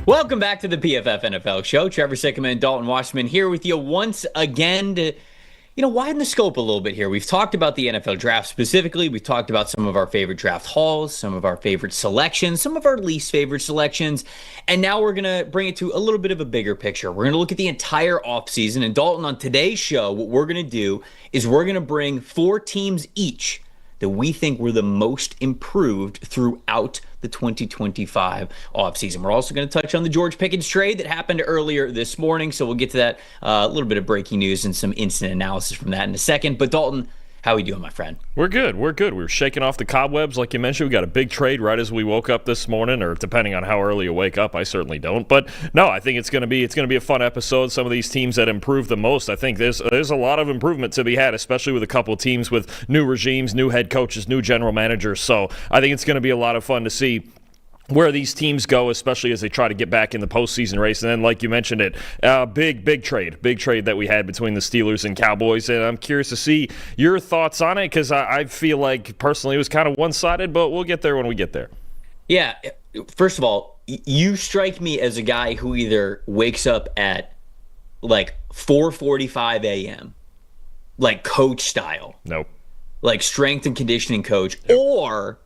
Welcome back to the PFF NFL show. Trevor, Sikkema, and Dalton Wasserman here with you once again to, widen the scope a little bit here. We've talked about the NFL draft specifically. We've talked about some of our favorite draft hauls, some of our favorite selections, some of our least favorite selections. And now we're going to bring it to a little bit of a bigger picture. We're going to look at the entire offseason. And Dalton, on today's show, what we're going to do is we're going to bring 4 teams each that we think were the most improved throughout the 2025 offseason. We're also going to touch on the George Pickens trade that happened earlier this morning, so we'll get to that, a little bit of breaking news and some instant analysis from that in a second. But Dalton, how are we doing, my friend? We're good. We're shaking off the cobwebs, like you mentioned. We got a big trade right as we woke up this morning, or depending on how early you wake up. I certainly don't. But no, I think it's going to be a fun episode. Some of these teams that improved the most, I think there's a lot of improvement to be had, especially with a couple of teams with new regimes, new head coaches, new general managers. So I think it's going to be a lot of fun to see where these teams go, especially as they try to get back in the postseason race. And then, like you mentioned it, big trade that we had between the Steelers and Cowboys. And I'm curious to see your thoughts on it, because I feel like personally it was kind of one-sided, but we'll get there when we get there. Yeah, first of all, you strike me as a guy who either wakes up at like 4:45 a.m., like coach style. Nope. Like strength and conditioning coach, Yep. Or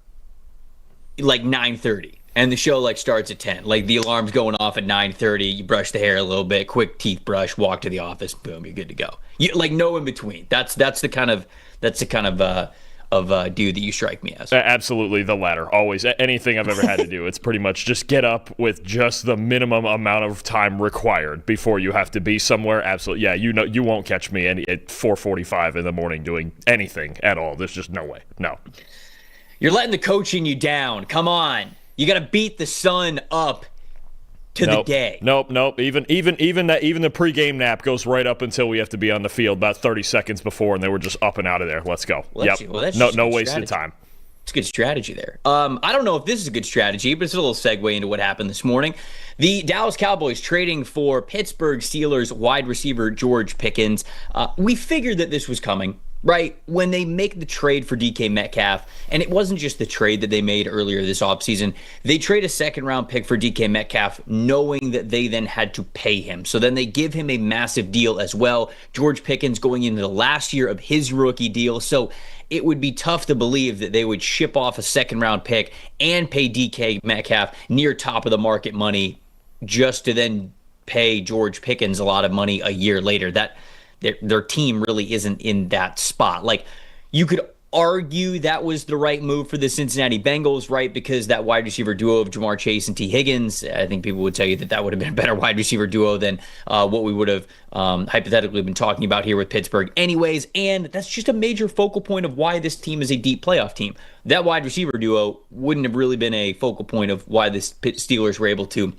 like 9:30. And the show like starts at 10. Like the alarm's going off at 9:30. You brush the hair a little bit, quick teeth brush, walk to the office, boom, you're good to go. You like no in between. That's the kind of dude that you strike me as. Absolutely, the latter. Always. Anything I've ever had to do, it's pretty much just get up with just the minimum amount of time required before you have to be somewhere. Absolutely. Yeah, you won't catch me at 4:45 in the morning doing anything at all. There's just no way. No. You're letting the coaching you down. Come on. You got to beat the sun up to the day. Nope. Even the pregame nap goes right up until we have to be on the field about 30 seconds before, and then we're just up and out of there. Let's go. No wasted time. It's a good strategy there. I don't know if this is a good strategy, but it's a little segue into what happened this morning. The Dallas Cowboys trading for Pittsburgh Steelers wide receiver George Pickens. We figured that this was coming. Right, when they make the trade for DK Metcalf, and it wasn't just the trade that they made earlier this offseason, they trade a second-round pick for DK Metcalf knowing that they then had to pay him. So then they give him a massive deal as well. George Pickens going into the last year of his rookie deal. So it would be tough to believe that they would ship off a second-round pick and pay DK Metcalf near top-of-the-market money just to then pay George Pickens a lot of money a year later. Their team really isn't in that spot. Like, you could argue that was the right move for the Cincinnati Bengals, right? Because that wide receiver duo of Jamar Chase and T. Higgins, I think people would tell you that would have been a better wide receiver duo than what we would have hypothetically been talking about here with Pittsburgh anyways. And that's just a major focal point of why this team is a deep playoff team. That wide receiver duo wouldn't have really been a focal point of why the Steelers were able to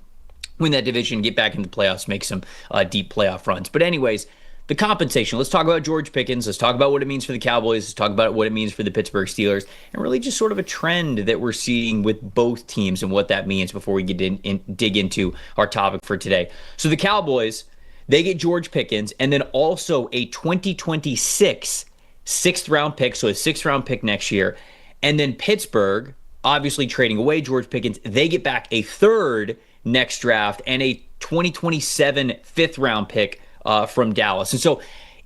win that division, get back into the playoffs, make some deep playoff runs. But anyways, the compensation. Let's talk about George Pickens. Let's talk about what it means for the Cowboys. Let's talk about what it means for the Pittsburgh Steelers, and really just sort of a trend that we're seeing with both teams and what that means before we dig into our topic for today. So the Cowboys, they get George Pickens and then also a 2026 sixth-round pick, so a sixth-round pick next year. And then Pittsburgh, obviously trading away George Pickens, they get back a third next draft and a 2027 fifth-round pick from Dallas. And so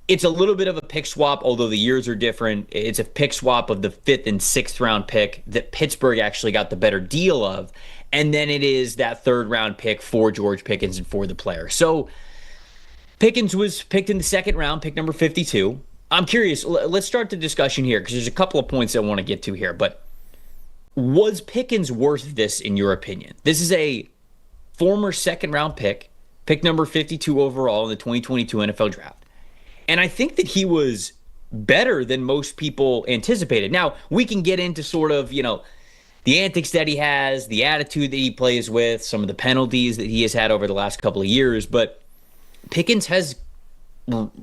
it's a little bit of a pick swap, although the years are different. It's a pick swap of the fifth and sixth round pick that Pittsburgh actually got the better deal of. And then it is that third round pick for George Pickens and for the player. So Pickens was picked in the second round, pick number 52. I'm curious, let's start the discussion here because there's a couple of points I want to get to here. But was Pickens worth this in your opinion? This is a former second round pick number 52 overall in the 2022 NFL Draft. And I think that he was better than most people anticipated. Now, we can get into sort of, the antics that he has, the attitude that he plays with, some of the penalties that he has had over the last couple of years, but Pickens has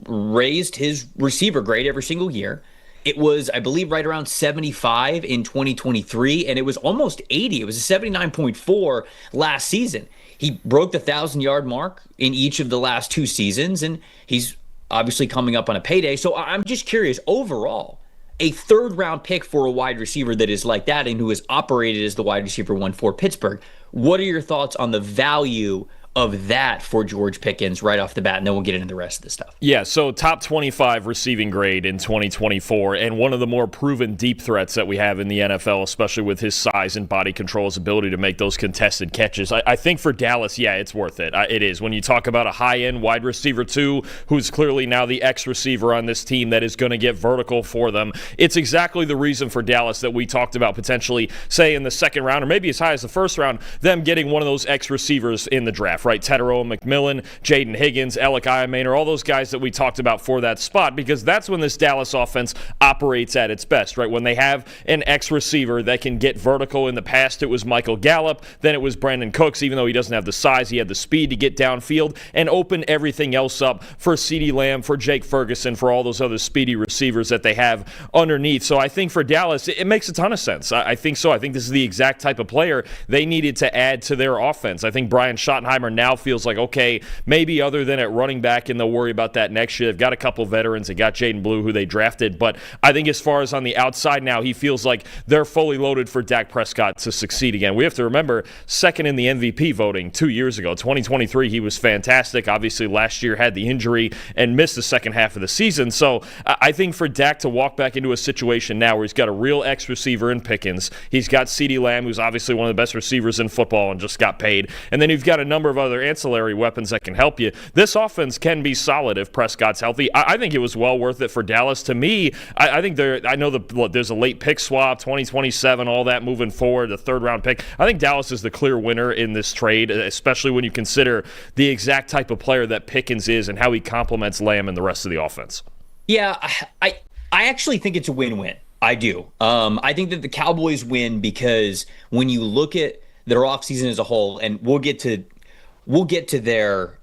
raised his receiver grade every single year. It was, I believe, right around 75 in 2023, and it was almost 80. It was a 79.4 last season. He broke the 1,000-yard mark in each of the last two seasons, and he's obviously coming up on a payday. So I'm just curious, overall, a third-round pick for a wide receiver that is like that and who has operated as the wide receiver one for Pittsburgh, What are your thoughts on the value of that for George Pickens right off the bat? And then we'll get into the rest of the stuff. Yeah, so top 25 receiving grade in 2024, and one of the more proven deep threats that we have in the NFL, especially with his size and body control, his ability to make those contested catches. I think for Dallas, yeah, it's worth it. It is. When you talk about a high-end wide receiver, too, who's clearly now the X-receiver on this team that is going to get vertical for them, it's exactly the reason for Dallas that we talked about potentially, say, in the second round, or maybe as high as the first round, them getting one of those X-receivers in the draft, right? Tetero, McMillan, Jaden Higgins, Alec Iamaner, all those guys that we talked about for that spot, because that's when this Dallas offense operates at its best, right? When they have an X-receiver that can get vertical. In the past, it was Michael Gallup, then it was Brandon Cooks. Even though he doesn't have the size, he had the speed to get downfield and open everything else up for CeeDee Lamb, for Jake Ferguson, for all those other speedy receivers that they have underneath. So I think for Dallas, it makes a ton of sense. I think so. I think this is the exact type of player they needed to add to their offense. I think Brian Schottenheimer now feels like, okay, maybe other than at running back, and they'll worry about that next year. They've got a couple veterans. They got Jaden Blue, who they drafted. But I think as far as on the outside now, he feels like they're fully loaded for Dak Prescott to succeed again. We have to remember, second in the MVP voting 2 years ago. 2023, he was fantastic. Obviously, last year had the injury and missed the second half of the season. So I think for Dak to walk back into a situation now where he's got a real X receiver in Pickens, he's got CeeDee Lamb, who's obviously one of the best receivers in football and just got paid, and then you've got a number of other ancillary weapons that can help you. This offense can be solid if Prescott's healthy. I think it was well worth it for Dallas. To me, I think there's a late pick swap, 2027, all that moving forward, the third-round pick. I think Dallas is the clear winner in this trade, especially when you consider the exact type of player that Pickens is and how he complements Lamb and the rest of the offense. Yeah, I actually think it's a win-win. I do. I think that the Cowboys win because when you look at their offseason as a whole, and we'll get to their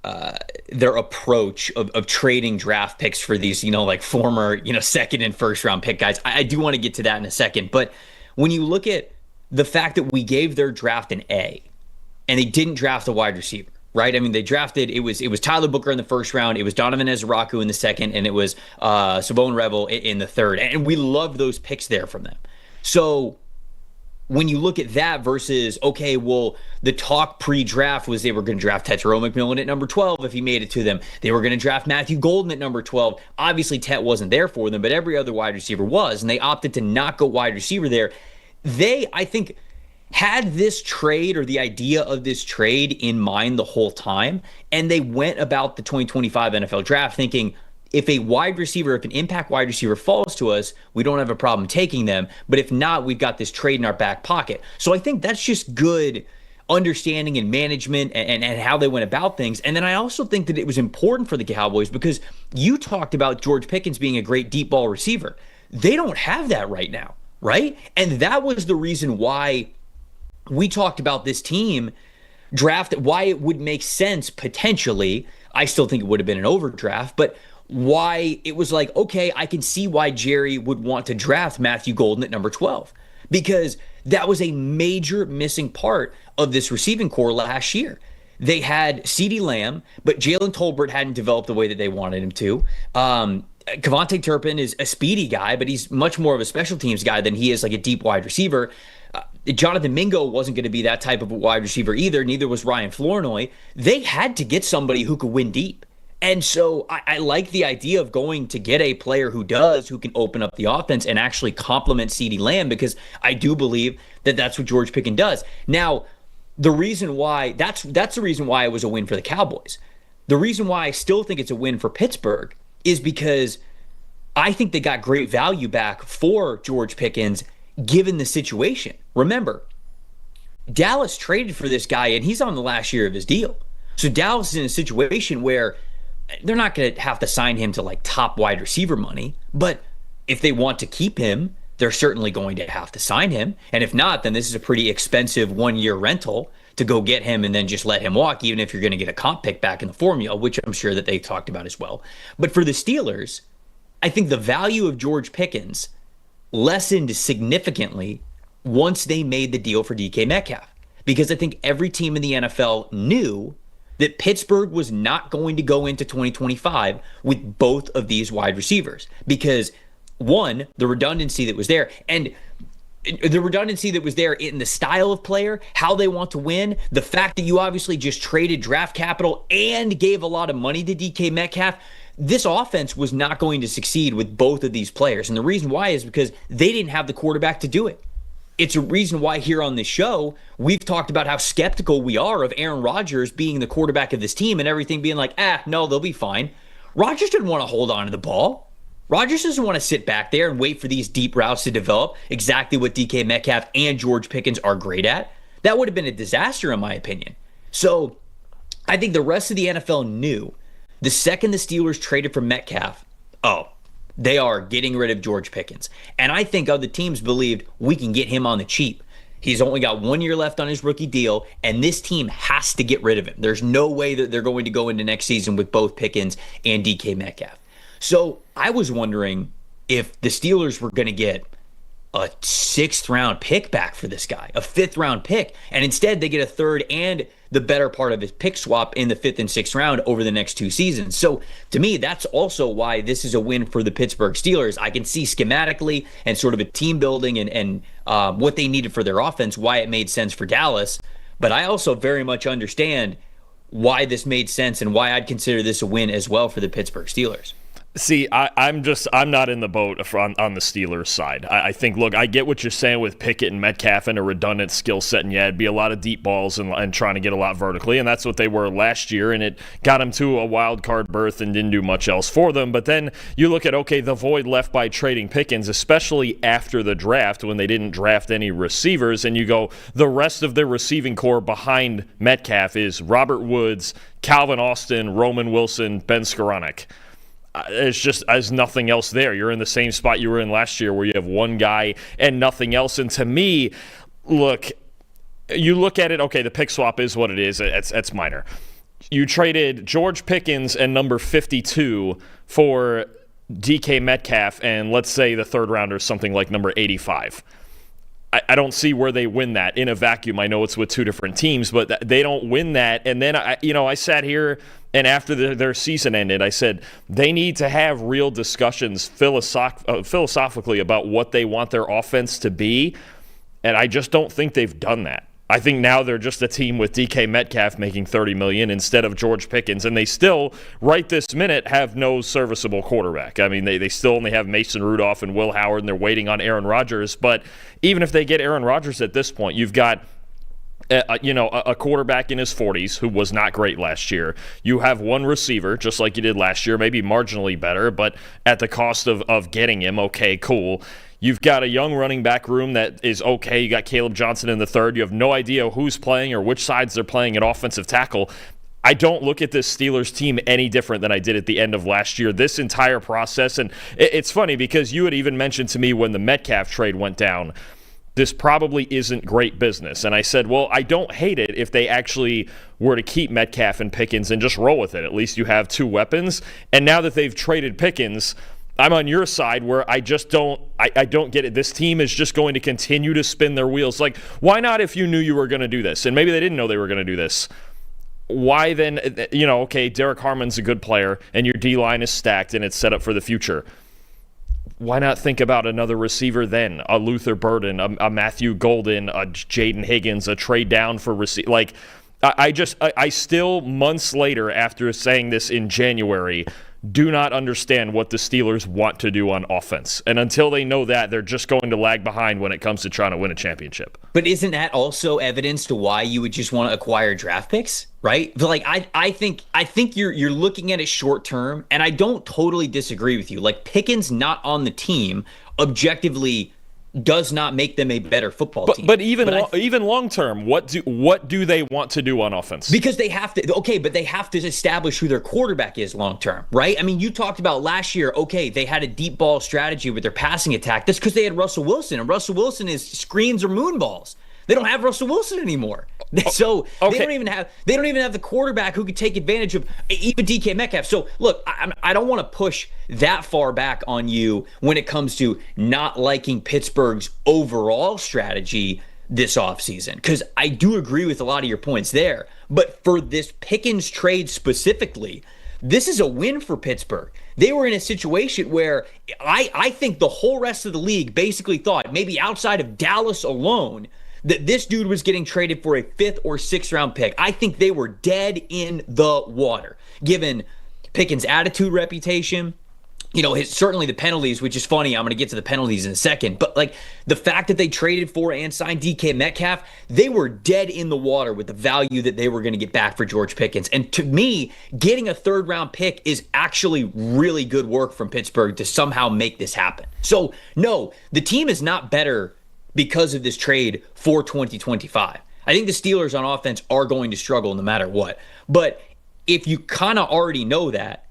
approach of trading draft picks for these, like former, second and first round pick guys. I do want to get to that in a second. But when you look at the fact that we gave their draft an A and they didn't draft a wide receiver, right? I mean, they drafted, it was Tyler Booker in the first round, it was Donovan Ezraku in the second, and it was Savone Revel in the third. And we loved those picks there from them. So when you look at that versus, okay, well, the talk pre-draft was they were going to draft Tetero McMillan at number 12 if he made it to them. They were going to draft Matthew Golden at number 12. Obviously, Tet wasn't there for them, but every other wide receiver was, and they opted to not go wide receiver there. They, I think, had this trade or the idea of this trade in mind the whole time, and they went about the 2025 NFL draft thinking, if an impact wide receiver falls to us, we don't have a problem taking them. But if not, we've got this trade in our back pocket. So I think that's just good understanding and management and how they went about things. And then I also think that it was important for the Cowboys because you talked about George Pickens being a great deep ball receiver. They don't have that right now, right? And that was the reason why we talked about this team draft, why it would make sense potentially. I still think it would have been an overdraft, but why it was like, okay, I can see why Jerry would want to draft Matthew Golden at number 12 because that was a major missing part of this receiving core last year. They had CeeDee Lamb, but Jalen Tolbert hadn't developed the way that they wanted him to. Kevontae Turpin is a speedy guy, but he's much more of a special teams guy than he is like a deep wide receiver. Jonathan Mingo wasn't going to be that type of a wide receiver either. Neither was Ryan Flournoy. They had to get somebody who could win deep. And so I like the idea of going to get a player who can open up the offense and actually complement CeeDee Lamb because I do believe that that's what George Pickens does. Now, the reason why that's the reason why it was a win for the Cowboys. The reason why I still think it's a win for Pittsburgh is because I think they got great value back for George Pickens given the situation. Remember, Dallas traded for this guy and he's on the last year of his deal. So Dallas is in a situation where they're not going to have to sign him to like top wide receiver money, but if they want to keep him, they're certainly going to have to sign him. And if not, then this is a pretty expensive 1-year rental to go get him and then just let him walk, even if you're going to get a comp pick back in the formula, which I'm sure that they talked about as well. But for the Steelers, I think the value of George Pickens lessened significantly once they made the deal for DK Metcalf, because I think every team in the NFL knew that Pittsburgh was not going to go into 2025 with both of these wide receivers because, one, the redundancy that was there. And the redundancy that was there in the style of player, how they want to win, the fact that you obviously just traded draft capital and gave a lot of money to DK Metcalf, this offense was not going to succeed with both of these players. And the reason why is because they didn't have the quarterback to do it. It's a reason why here on this show, we've talked about how skeptical we are of Aaron Rodgers being the quarterback of this team and everything being like, no, they'll be fine. Rodgers didn't want to hold on to the ball. Rodgers doesn't want to sit back there and wait for these deep routes to develop, exactly what DK Metcalf and George Pickens are great at. That would have been a disaster, in my opinion. So I think the rest of the NFL knew the second the Steelers traded for Metcalf, they are getting rid of George Pickens. And I think other teams believed we can get him on the cheap. He's only got 1 year left on his rookie deal, and this team has to get rid of him. There's no way that they're going to go into next season with both Pickens and DK Metcalf. So I was wondering if the Steelers were going to get a 6th round pick back for this guy, a 5th round pick, and instead they get a 3rd and the better part of his pick swap in the 5th and 6th round over the next 2 seasons. So to me, that's also why this is a win for the Pittsburgh Steelers. I can see schematically and sort of a team building and what they needed for their offense, why it made sense for Dallas. But I also very much understand why this made sense and why I'd consider this a win as well for the Pittsburgh Steelers. See, I'm not in the boat on the Steelers side. I think, look, I get what you're saying with Pickett and Metcalf and a redundant skill set, and yeah, it'd be a lot of deep balls and trying to get a lot vertically, and that's what they were last year, and it got them to a wild card berth and didn't do much else for them. But then you look at, okay, the void left by trading Pickens, especially after the draft when they didn't draft any receivers, and you go, the rest of their receiving core behind Metcalf is Robert Woods, Calvin Austin, Roman Wilson, Ben Skoranek. It's just there's nothing else there. You're in the same spot you were in last year where you have one guy and nothing else. And to me, look, you look at it, okay, the pick swap is what it is. It's minor. You traded George Pickens and number 52 for DK Metcalf and let's say the 3rd rounder is something like number 85. I don't see where they win that in a vacuum. I know it's with 2 different teams, but they don't win that. And then I sat here, and after their season ended, I said they need to have real discussions philosophically about what they want their offense to be, and I just don't think they've done that. I think now they're just a team with DK Metcalf making $30 million instead of George Pickens, and they still, right this minute, have no serviceable quarterback. I mean, they still only have Mason Rudolph and Will Howard, and they're waiting on Aaron Rodgers. But even if they get Aaron Rodgers at this point, you've got a quarterback in his 40s who was not great last year. You have one receiver, just like you did last year, maybe marginally better, but at the cost of getting him, okay, cool. You've got a young running back room that is okay. You got Caleb Johnson in the 3rd. You have no idea who's playing or which sides they're playing at offensive tackle. I don't look at this Steelers team any different than I did at the end of last year. This entire process, and it's funny because you had even mentioned to me when the Metcalf trade went down, this probably isn't great business. And I said, well, I don't hate it if they actually were to keep Metcalf and Pickens and just roll with it. At least you have 2 weapons. And now that they've traded Pickens, I'm on your side where I just don't get it. This team is just going to continue to spin their wheels. Like, why not if you knew you were going to do this? And maybe they didn't know they were going to do this. Why then, okay, Derek Harmon's a good player and your D-line is stacked and it's set up for the future. Why not think about another receiver then? A Luther Burden, a Matthew Golden, a Jaden Higgins, a trade down for receiver. Like, I still, months later after saying this in January, do not understand what the Steelers want to do on offense. And until they know that, they're just going to lag behind when it comes to trying to win a championship. But isn't that also evidence to why you would just want to acquire draft picks, right? But like I think you're looking at it short term, and I don't totally disagree with you. Like, Pickens not on the team objectively does not make them a better football team. But even long term, what do they want to do on offense? Because they have to, okay, but they have to establish who their quarterback is long term, right? I mean, you talked about last year, okay, they had a deep ball strategy with their passing attack. That's because they had Russell Wilson, and Russell Wilson is screens or moon balls. They don't have Russell Wilson anymore. So okay. They don't even have the quarterback who could take advantage of even DK Metcalf. So look, I don't want to push that far back on you when it comes to not liking Pittsburgh's overall strategy this offseason, because I do agree with a lot of your points there. But for this Pickens trade specifically, this is a win for Pittsburgh. They were in a situation where I think the whole rest of the league basically thought, maybe outside of Dallas alone, that this dude was getting traded for a 5th or 6th round pick. I think they were dead in the water, given Pickens' attitude, reputation, certainly the penalties, which is funny. I'm going to get to the penalties in a second. But like the fact that they traded for and signed DK Metcalf, they were dead in the water with the value that they were going to get back for George Pickens. And to me, getting a 3rd round pick is actually really good work from Pittsburgh to somehow make this happen. So no, the team is not better because of this trade for 2025. I think the Steelers on offense are going to struggle no matter what. But if you kind of already know that,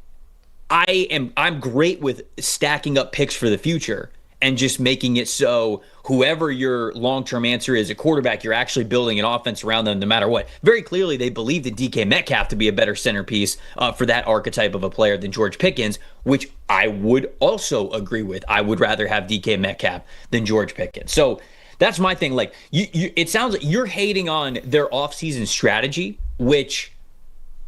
I'm great with stacking up picks for the future and just making it so whoever your long-term answer is at quarterback, you're actually building an offense around them no matter what. Very clearly, they believed in DK Metcalf to be a better centerpiece for that archetype of a player than George Pickens, which I would also agree with. I would rather have DK Metcalf than George Pickens. So that's my thing. Like, it sounds like you're hating on their offseason strategy, which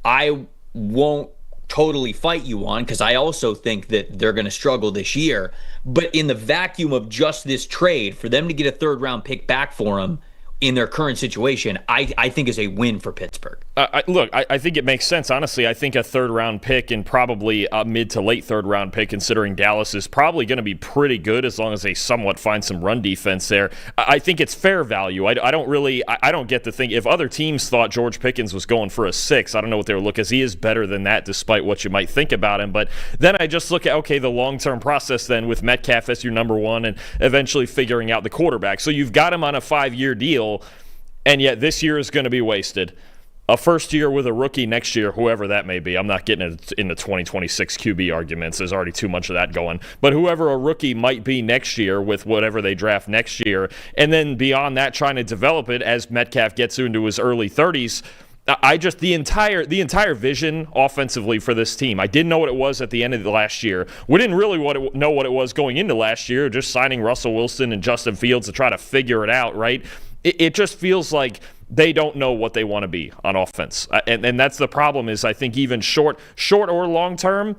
I won't totally fight you on, because I also think that they're going to struggle this year. But in the vacuum of just this trade, for them to get a 3rd round pick back for them in their current situation, I think is a win for Pittsburgh. I think it makes sense. Honestly, I think a 3rd round pick and probably a mid to late 3rd round pick, considering Dallas is probably going to be pretty good as long as they somewhat find some run defense there. I think it's fair value. I don't get the thing. If other teams thought George Pickens was going for a 6, I don't know what they were looking, because he is better than that despite what you might think about him. But then I just look at, okay, the long-term process then with Metcalf as your number 1 and eventually figuring out the quarterback. So you've got him on a 5-year deal, and yet this year is going to be wasted. A first year with a rookie next year, whoever that may be. I'm not getting into 2026 QB arguments. There's already too much of that going. But whoever a rookie might be next year with whatever they draft next year, and then beyond that, trying to develop it as Metcalf gets into his early 30s. The entire vision offensively for this team, I didn't know what it was at the end of the last year. We didn't really know what it was going into last year, just signing Russell Wilson and Justin Fields to try to figure it out, right? It just feels like they don't know what they want to be on offense. And that's the problem, is I think even short or long term,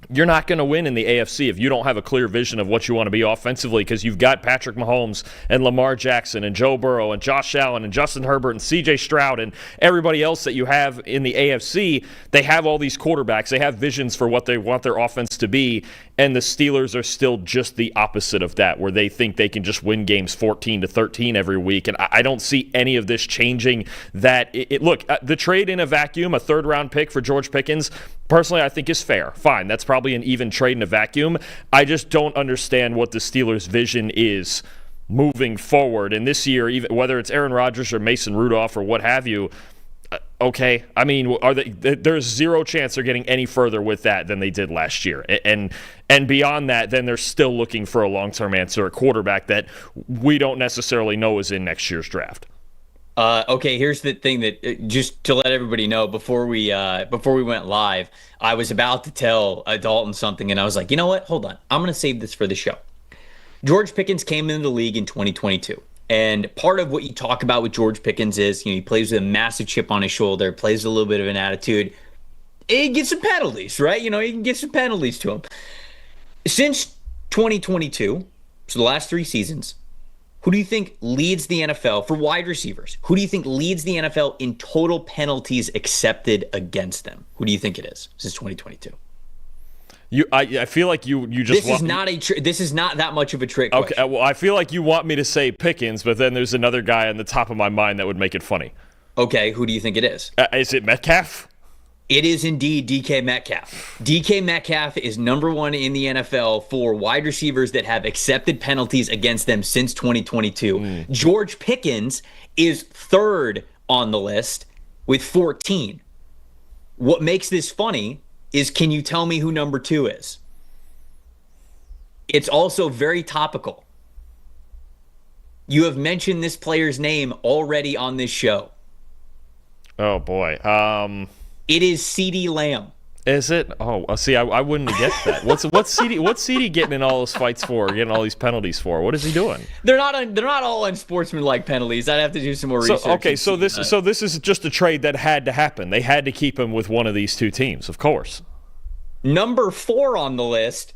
you're not going to win in the AFC if you don't have a clear vision of what you want to be offensively, because you've got Patrick Mahomes and Lamar Jackson and Joe Burrow and Josh Allen and Justin Herbert and CJ Stroud and everybody else that you have in the AFC. They have all these quarterbacks. They have visions for what they want their offense to be, and the Steelers are still just the opposite of that, where they think they can just win games 14-13 every week, and I don't see any of this changing that. Look, the trade in a vacuum, a 3rd round pick for George Pickens, personally I think is fair. Fine, that's probably an even trade in a vacuum. I just don't understand what the Steelers' vision is moving forward. And this year, even whether it's Aaron Rodgers or Mason Rudolph or what have you, okay, I mean, there's zero chance they're getting any further with that than they did last year. And beyond that, then they're still looking for a long-term answer, a quarterback that we don't necessarily know is in next year's draft. Okay, here's the thing that just to let everybody know before we went live, I was about to tell Dalton something, and I was like, you know what? Hold on. I'm going to save this for the show. George Pickens came into the league in 2022. And part of what you talk about with George Pickens is, he plays with a massive chip on his shoulder, plays with a little bit of an attitude. He gets some penalties, right? He can get some penalties to him. Since 2022, so the last 3 seasons, who do you think leads the NFL for wide receivers? Who do you think leads the NFL in total penalties accepted against them? Who do you think it is since 2022? I feel like you just. This is not that much of a trick Okay, question. well, I feel like you want me to say Pickens, but then there's another guy on the top of my mind that would make it funny. Okay, who do you think it is? Is it Metcalf? It is indeed DK Metcalf. DK Metcalf is number 1 in the NFL for wide receivers that have accepted penalties against them since 2022. George Pickens is 3rd on the list with 14. What makes this funny is, can you tell me who number 2 is? It's also very topical. You have mentioned this player's name already on this show. Oh, boy. It is CeeDee Lamb. Is it? Oh, see, I wouldn't have guessed that. What's CeeDee getting in all those fights for? Getting all these penalties for? What is he doing? They're not all unsportsmanlike penalties. I'd have to do some more research. So this is just a trade that had to happen. They had to keep him with one of these 2 teams, of course. Number 4 on the list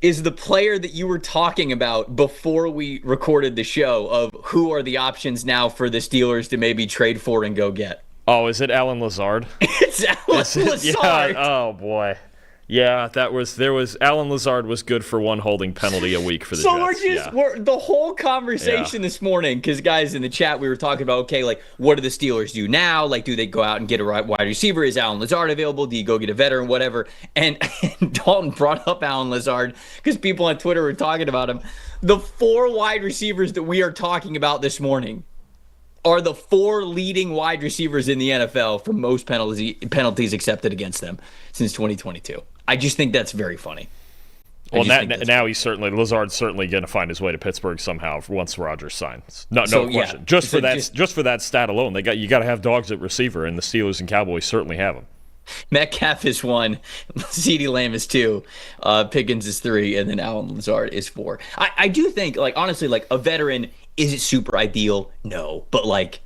is the player that you were talking about before we recorded the show of who are the options now for the Steelers to maybe trade for and go get. Oh, is it Alan Lazard? It's Alan Lazard. Yeah. Oh boy. Yeah, Alan Lazard was good for one holding penalty a week for the Jets. We're the whole conversation this morning, because guys in the chat, we were talking about, okay, like, what do the Steelers do now? Like, do they go out and get a wide receiver? Is Alan Lazard available? Do you go get a veteran, whatever? And Dalton brought up Alan Lazard because people on Twitter were talking about him. The 4 wide receivers that we are talking about this morning are the 4 leading wide receivers in the NFL for most penalties accepted against them since 2022. I just think that's very funny. Well, now Lazard's certainly going to find his way to Pittsburgh somehow once Rodgers signs. No question. Yeah. Just for that stat alone, you got to have dogs at receiver, and the Steelers and Cowboys certainly have them. Metcalf is 1, CeeDee Lamb is 2, Pickens is 3, and then Alan Lazard is 4. I do think, like, honestly, like, a veteran, is it super ideal? No, but like,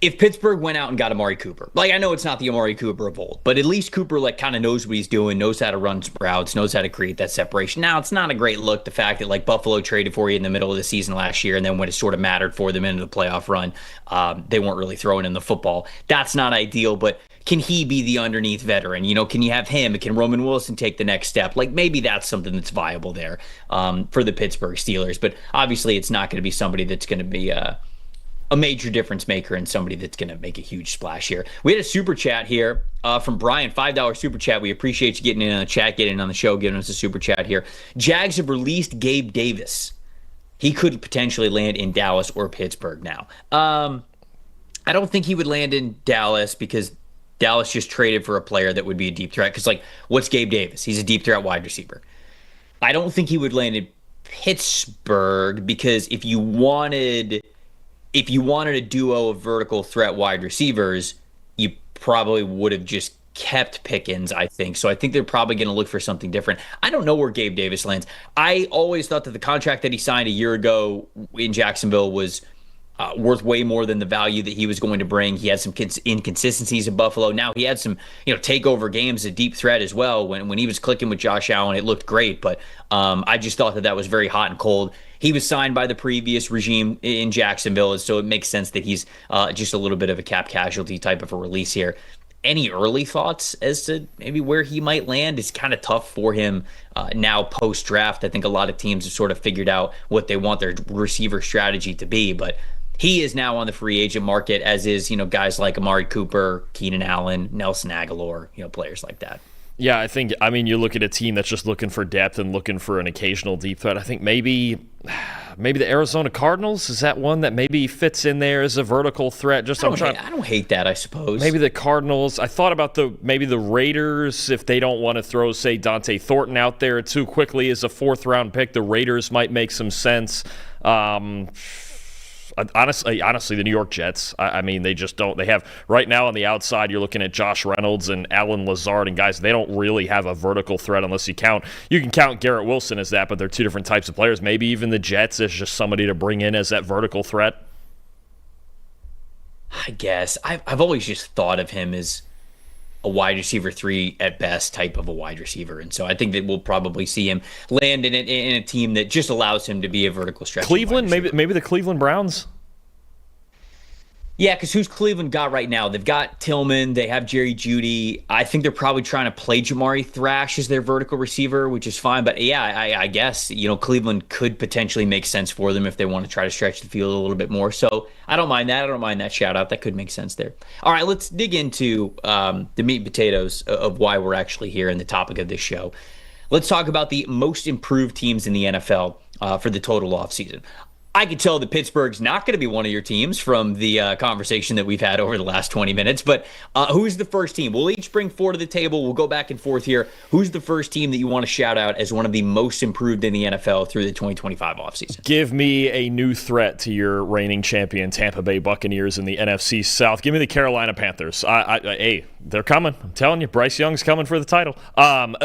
if Pittsburgh went out and got Amari Cooper, like, I know it's not the Amari Cooper of old, but at least Cooper, like, kind of knows what he's doing, knows how to run routes, knows how to create that separation. Now, it's not a great look, the fact that, like, Buffalo traded for you in the middle of the season last year, and then when it sort of mattered for them into the playoff run, they weren't really throwing in the football. That's not ideal, but can he be the underneath veteran? You know, can you have him? Can Roman Wilson take the next step? Like, maybe that's something that's viable there for the Pittsburgh Steelers, but obviously it's not going to be somebody that's going to be a major difference maker and somebody that's going to make a huge splash here. We had a super chat here from Brian, $5 super chat. We appreciate you getting in on the chat, getting in on the show, giving us a super chat here. Jags have released Gabe Davis. He could potentially land in Dallas or Pittsburgh now. I don't think he would land in Dallas because Dallas just traded for a player that would be a deep threat. Because, like, what's Gabe Davis? He's a deep threat wide receiver. I don't think he would land in Pittsburgh because if you wanted a duo of vertical threat wide receivers, you probably would have just kept Pickens, I think. So I think they're probably going to look for something different. I don't know where Gabe Davis lands. I always thought that the contract that he signed a year ago in Jacksonville was worth way more than the value that he was going to bring. He had some inconsistencies in Buffalo. Now he had some, takeover games, a deep threat as well. When he was clicking with Josh Allen, it looked great. But I just thought that was very hot and cold. He was signed by the previous regime in Jacksonville, so it makes sense that he's just a little bit of a cap casualty type of a release here. Any early thoughts as to maybe where he might land? It's kind of tough for him now post-draft. I think a lot of teams have sort of figured out what they want their receiver strategy to be, but he is now on the free agent market, as is, guys like Amari Cooper, Keenan Allen, Nelson Aguilar, players like that. Yeah, I mean, you look at a team that's just looking for depth and looking for an occasional deep threat. I think maybe the Arizona Cardinals, is that one that maybe fits in there as a vertical threat? I don't hate that, I suppose. Maybe the Cardinals. I thought about maybe the Raiders, if they don't want to throw, say, Dante Thornton out there too quickly as a 4th-round pick. The Raiders might make some sense. Honestly, the New York Jets, I mean, they just don't. They have, right now on the outside, you're looking at Josh Reynolds and Alan Lazard, and guys, they don't really have a vertical threat unless you can count Garrett Wilson as that, but they're two different types of players. Maybe even the Jets is just somebody to bring in as that vertical threat. I guess. I've always just thought of him as a wide receiver 3 at best type of a wide receiver. And so I think that we'll probably see him land in a team that just allows him to be a vertical stretch. Cleveland, maybe the Cleveland Browns. Yeah, because who's Cleveland got right now? They've got Tillman. They have Jerry Jeudy. I think they're probably trying to play Jamari Thrash as their vertical receiver, which is fine. But yeah, I guess, Cleveland could potentially make sense for them if they want to try to stretch the field a little bit more. So I don't mind that. I don't mind that shout out. That could make sense there. All right, let's dig into the meat and potatoes of why we're actually here and the topic of this show. Let's talk about the most improved teams in the NFL for the total offseason. I could tell that Pittsburgh's not going to be one of your teams from the conversation that we've had over the last 20 minutes, but who's the first team? We'll each bring 4 to the table. We'll go back and forth here. Who's the first team that you want to shout out as one of the most improved in the NFL through the 2025 offseason? Give me a new threat to your reigning champion Tampa Bay Buccaneers in the NFC South. Give me the Carolina Panthers. They're coming. I'm telling you, Bryce Young's coming for the title.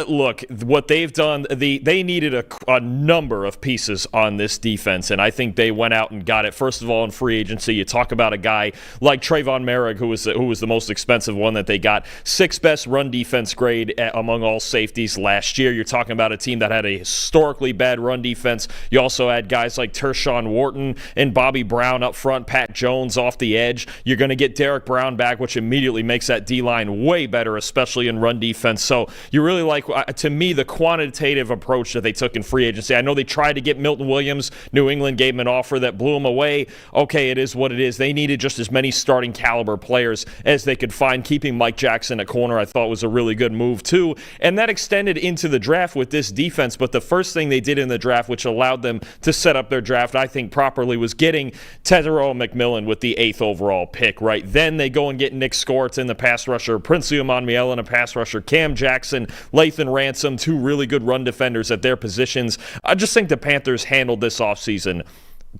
Look, what they've done, they needed a number of pieces on this defense, and I think they went out and got it. First of all, in free agency, you talk about a guy like Trayvon Merrick, who was the most expensive one that they got. 6th best run defense grade among all safeties last year. You're talking about a team that had a historically bad run defense. You also had guys like Tershawn Wharton and Bobby Brown up front, Pat Jones off the edge. You're going to get Derek Brown back, which immediately makes that D-line way better, especially in run defense. So you really like, to me, the quantitative approach that they took in free agency. I know they tried to get Milton Williams. New England gave him an offer that blew him away. Okay, it is what it is. They needed just as many starting caliber players as they could find. Keeping Mike Jackson at corner, I thought, was a really good move too. And that extended into the draft with this defense. But the first thing they did in the draft, which allowed them to set up their draft, I think, properly, was getting Tetairoa McMillan with the 8th overall pick, right? Then they go and get Nick Skorts in the pass rusher, Prince Umanmielen in a pass rusher, Cam Jackson, Lathan Ransom, 2 really good run defenders at their positions. I just think the Panthers handled this offseason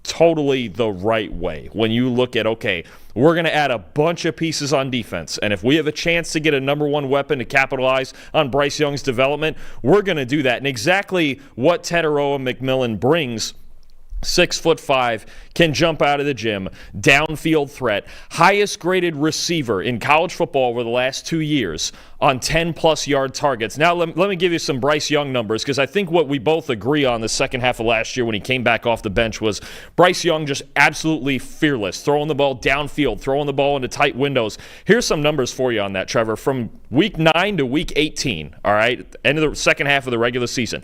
totally the right way. When you look at, okay, we're going to add a bunch of pieces on defense, and if we have a chance to get a number 1 weapon to capitalize on Bryce Young's development, we're going to do that. And exactly what Tetairoa McMillan brings: 6'5", can jump out of the gym, downfield threat, highest graded receiver in college football over the last 2 years on 10-plus yard targets. Now, let me give you some Bryce Young numbers, because I think what we both agree on the second half of last year when he came back off the bench was Bryce Young just absolutely fearless, throwing the ball downfield, throwing the ball into tight windows. Here's some numbers for you on that, Trevor. From week 9 to week 18, all right, end of the second half of the regular season,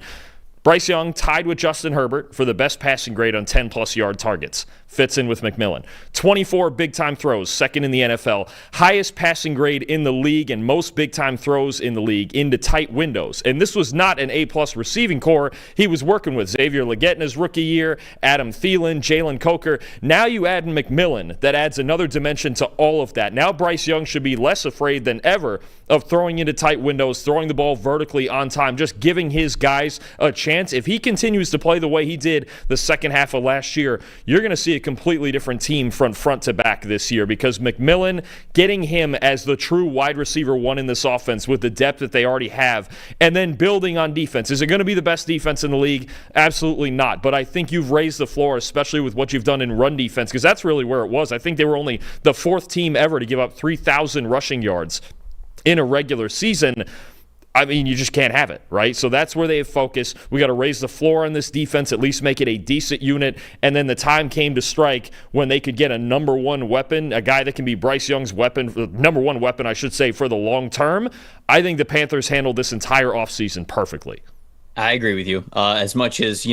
Bryce Young tied with Justin Herbert for the best passing grade on 10-plus yard targets. Fits in with McMillan. 24 big-time throws, second in the NFL. Highest passing grade in the league and most big-time throws in the league into tight windows. And this was not an A-plus receiving core he was working with. Xavier Legette in his rookie year, Adam Thielen, Jalen Coker. Now you add McMillan. That adds another dimension to all of that. Now Bryce Young should be less afraid than ever of throwing into tight windows, throwing the ball vertically on time, just giving his guys a chance. If he continues to play the way he did the second half of last year, you're going to see a completely different team front to back this year, because McMillan, getting him as the true wide receiver 1 in this offense with the depth that they already have, and then building on defense. Is it going to be the best defense in the league? Absolutely not. But I think you've raised the floor, especially with what you've done in run defense, because that's really where it was. I think they were only the 4th team ever to give up 3,000 rushing yards in a regular season. I mean, you just can't have it, right? So that's where they have focused. We got to raise the floor on this defense, at least make it a decent unit. And then the time came to strike when they could get a number 1 weapon, a guy that can be Bryce Young's weapon, number 1 weapon, I should say, for the long term. I think the Panthers handled this entire offseason perfectly. I agree with you. As much as,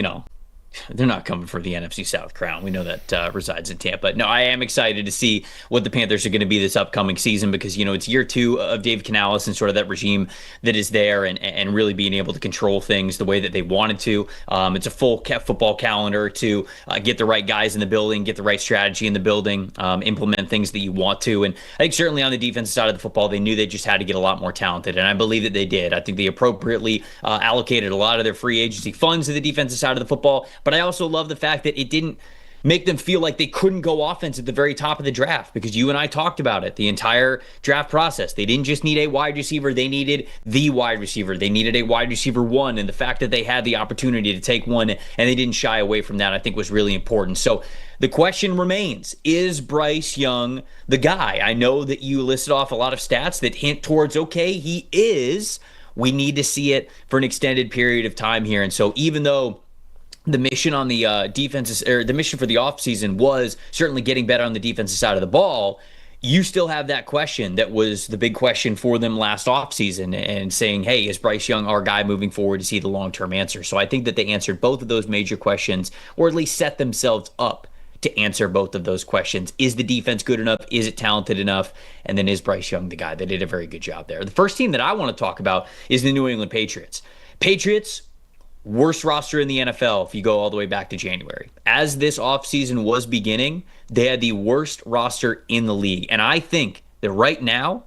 they're not coming for the NFC South crown. We know that resides in Tampa. No, I am excited to see what the Panthers are going to be this upcoming season, because, it's year 2 of Dave Canales and sort of that regime that is there, and really being able to control things the way that they wanted to. It's a full football calendar to get the right guys in the building, get the right strategy in the building, implement things that you want to. And I think certainly on the defensive side of the football, they knew they just had to get a lot more talented, and I believe that they did. I think they appropriately allocated a lot of their free agency funds to the defensive side of the football. But I also love the fact that it didn't make them feel like they couldn't go offense at the very top of the draft, because you and I talked about it the entire draft process. They didn't just need a wide receiver. They needed the wide receiver. They needed a wide receiver 1, and the fact that they had the opportunity to take one and they didn't shy away from that, I think, was really important. So the question remains, is Bryce Young the guy? I know that you listed off a lot of stats that hint towards, okay, he is. We need to see it for an extended period of time here. And so even though the mission on the defenses, or the mission for the offseason, was certainly getting better on the defensive side of the ball, you still have that question that was the big question for them last offseason, and saying, hey, is Bryce Young our guy moving forward to see the long-term answer? So I think that they answered both of those major questions, or at least set themselves up to answer both of those questions. Is the defense good enough? Is it talented enough? And then is Bryce Young the guy? They did a very good job there. The first team that I want to talk about is the New England Patriots. Patriots, worst roster in the NFL if you go all the way back to January. As this offseason was beginning, they had the worst roster in the league. And I think that right now,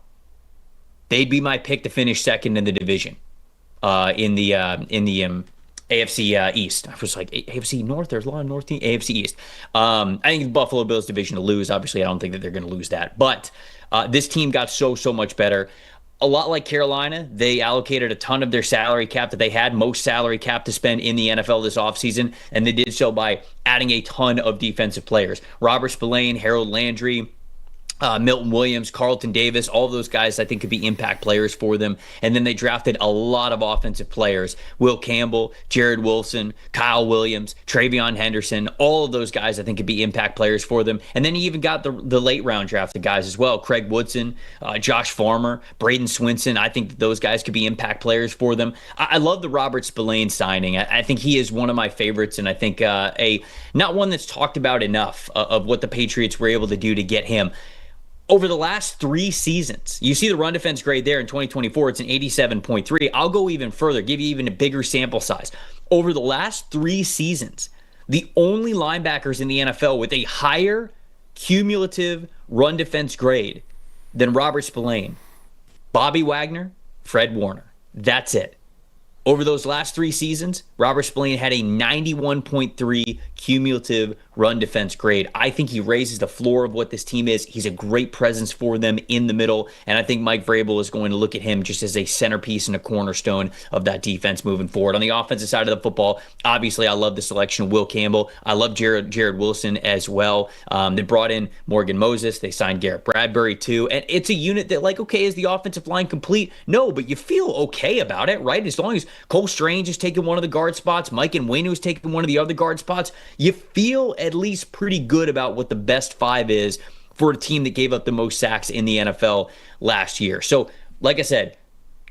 they'd be my pick to finish second in the division in the AFC East. I was like, AFC North? There's a lot of North team. AFC East. I think the Buffalo Bills division to lose. Obviously, I don't think that they're going to lose that. But this team got so much better. a lot like Carolina, they allocated a ton of their salary cap that they had, most salary cap to spend in the NFL this offseason, and they did so by adding a ton of defensive players. Robert Spillane, Harold Landry, Milton Williams, Carlton Davis, all of those guys I think could be impact players for them. And then they drafted a lot of offensive players. Will Campbell, Jared Wilson, Kyle Williams, Travion Henderson, all of those guys I think could be impact players for them. And then he even got the late round drafted guys as well. Craig Woodson, Josh Farmer, Braden Swinson. I think that those guys could be impact players for them. I love the Robert Spillane signing. I think he is one of my favorites, and I think not one that's talked about enough of what the Patriots were able to do to get him. Over the last 3 seasons, you see the run defense grade there in 2024, it's an 87.3. I'll go even further, give you even a bigger sample size. Over the last 3 seasons, the only linebackers in the NFL with a higher cumulative run defense grade than Robert Spillane, Bobby Wagner, Fred Warner. That's it. Over those last 3 seasons, Robert Spillane had a 91.3 cumulative run defense grade. I think he raises the floor of what this team is. He's a great presence for them in the middle, and I think Mike Vrabel is going to look at him just as a centerpiece and a cornerstone of that defense moving forward. On the offensive side of the football, obviously I love the selection of Will Campbell. I love Jared Wilson as well. They brought in Morgan Moses. They signed Garrett Bradbury too, and it's a unit that, like, okay, is the offensive line complete? No, but you feel okay about it, right? As long as Cole Strange is taking one of the guard spots, Mike Nwenu is taking one of the other guard spots, you feel at least pretty good about what the best 5 is for a team that gave up the most sacks in the NFL last year. So, like I said,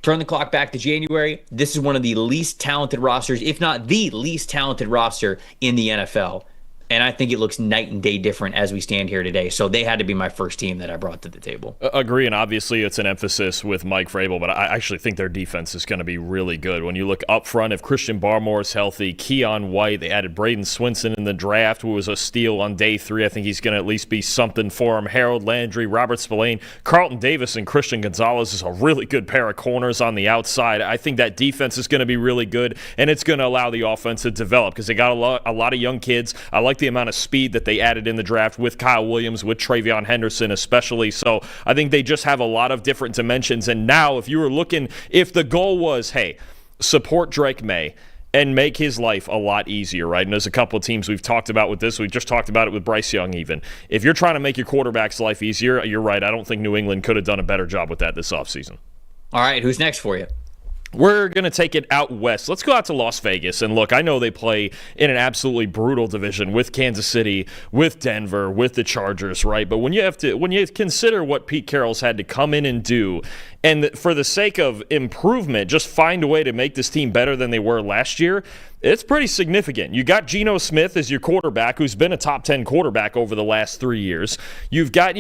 turn the clock back to January. This is one of the least talented rosters, if not the least talented roster in the NFL. And I think it looks night and day different as we stand here today. So they had to be my first team that I brought to the table. Agree, and obviously it's an emphasis with Mike Vrabel, but I actually think their defense is going to be really good. When you look up front, if Christian Barmore is healthy, Keon White, they added Braden Swinson in the draft, who was a steal on day 3. I think he's going to at least be something for him. Harold Landry, Robert Spillane, Carlton Davis, and Christian Gonzalez is a really good pair of corners on the outside. I think that defense is going to be really good, and it's going to allow the offense to develop because they got a lot of young kids. I like the amount of speed that they added in the draft with Kyle Williams, with Travion Henderson especially. So I think they just have a lot of different dimensions. And now if you were looking, if the goal was, hey, support Drake May and make his life a lot easier, right? And there's a couple of teams we've talked about with this. We just talked about it with Bryce Young even. If you're trying to make your quarterback's life easier, you're right. I don't think New England could have done a better job with that this offseason. All right, who's next for you? We're going to take it out west. Let's go out to Las Vegas. And look, I know they play in an absolutely brutal division with Kansas City, with Denver, with the Chargers, right? But when you consider what Pete Carroll's had to come in and do, and for the sake of improvement, just find a way to make this team better than they were last year, it's pretty significant. You got Geno Smith as your quarterback, who's been a top 10 quarterback over the last 3 years. You've got,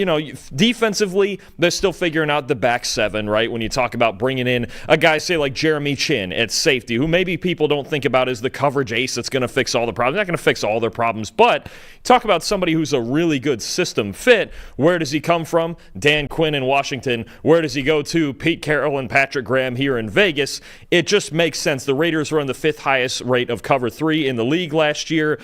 defensively, they're still figuring out the back 7, right? When you talk about bringing in a guy, say, like Jeremy Chin at safety, who maybe people don't think about as the coverage ace that's going to fix all the problems. Not going to fix all their problems, but talk about somebody who's a really good system fit. Where does he come from? Dan Quinn in Washington. Where does he go to? Pete Carroll and Patrick Graham here in Vegas. It just makes sense. The Raiders were on the 5th highest rate of cover 3 in the league last year.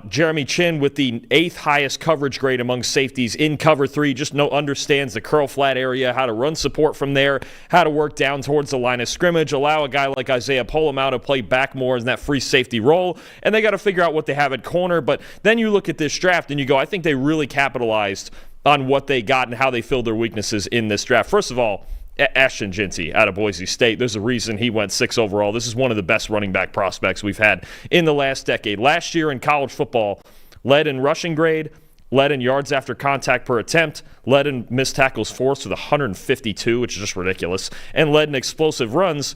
Jeremy Chin with the 8th highest coverage grade among safeties in cover 3, just understands the curl flat area, how to run support from there, how to work down towards the line of scrimmage, allow a guy like Isaiah Polamau to play back more in that free safety role, and they got to figure out what they have at corner. But then you look at this draft and you go, I think they really capitalized on what they got and how they filled their weaknesses in this draft. First of all, Ashton Jeanty out of Boise State. There's a reason he went 6 overall. This is one of the best running back prospects we've had in the last decade. Last year in college football, led in rushing grade, led in yards after contact per attempt, led in missed tackles forced with 152, which is just ridiculous, and led in explosive runs.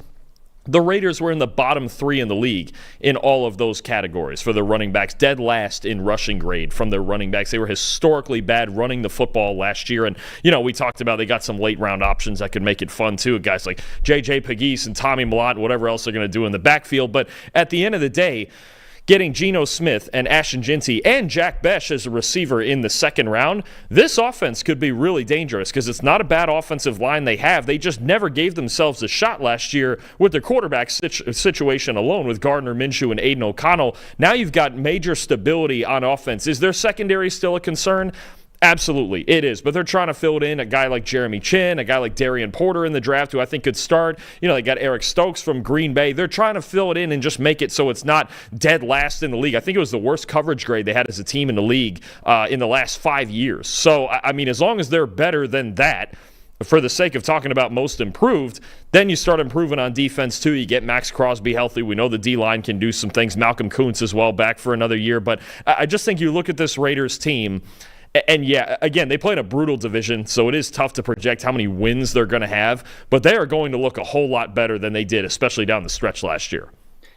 The Raiders were in the bottom 3 in the league in all of those categories for their running backs, dead last in rushing grade from their running backs. They were historically bad running the football last year. And, we talked about they got some late-round options that could make it fun, too. Guys like J.J. Pegues and Tommy Millott and whatever else they're going to do in the backfield. But at the end of the day, getting Geno Smith and Ashton Jeanty and Jack Besh as a receiver in the 2nd round, this offense could be really dangerous because it's not a bad offensive line they have. They just never gave themselves a shot last year with their quarterback situation alone with Gardner Minshew and Aiden O'Connell. Now you've got major stability on offense. Is their secondary still a concern? Absolutely, it is. But they're trying to fill it in. A guy like Jeremy Chin, a guy like Darian Porter in the draft, who I think could start. They got Eric Stokes from Green Bay. They're trying to fill it in and just make it so it's not dead last in the league. I think it was the worst coverage grade they had as a team in the league in the last 5 years. So, I mean, as long as they're better than that, for the sake of talking about most improved, then you start improving on defense too. You get Max Crosby healthy. We know the D-line can do some things. Malcolm Kuntz as well, back for another year. But I just think you look at this Raiders team, and yeah, again, they play in a brutal division, so it is tough to project how many wins they're going to have, but they are going to look a whole lot better than they did, especially down the stretch last year.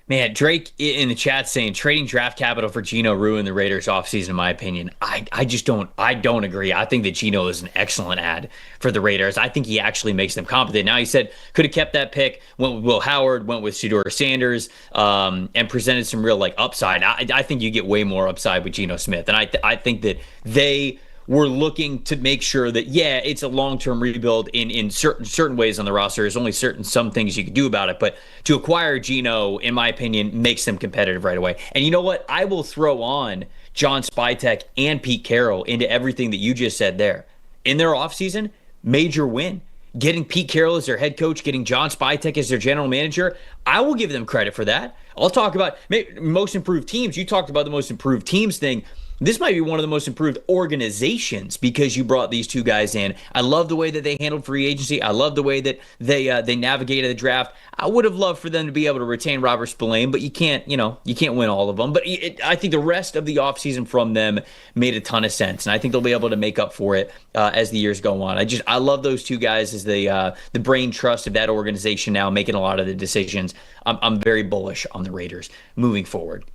Man, Drake in the chat saying trading draft capital for Geno ruined the Raiders offseason, in my opinion. I don't agree. I think that Geno is an excellent ad for the Raiders. I think he actually makes them competent. Now, he said could have kept that pick, went with Will Howard, went with Shedeur Sanders, and presented some real upside. I think you get way more upside with Geno Smith. And I think that they were looking to make sure that, yeah, it's a long-term rebuild in certain ways on the roster. There's only some things you can do about it. But to acquire Geno, in my opinion, makes them competitive right away. And you know what? I will throw on John Spytek and Pete Carroll into everything that you just said there. In their offseason, major win. Getting Pete Carroll as their head coach, getting John Spytek as their general manager, I will give them credit for that. I'll talk about most improved teams. You talked about the most improved teams thing. This might be one of the most improved organizations because you brought these two guys in. I love the way that they handled free agency. I love the way that they navigated the draft. I would have loved for them to be able to retain Robert Spillane, but you can't win all of them. But I think the rest of the offseason from them made a ton of sense, and I think they'll be able to make up for it as the years go on. I love those two guys as the brain trust of that organization now, making a lot of the decisions. I'm very bullish on the Raiders moving forward.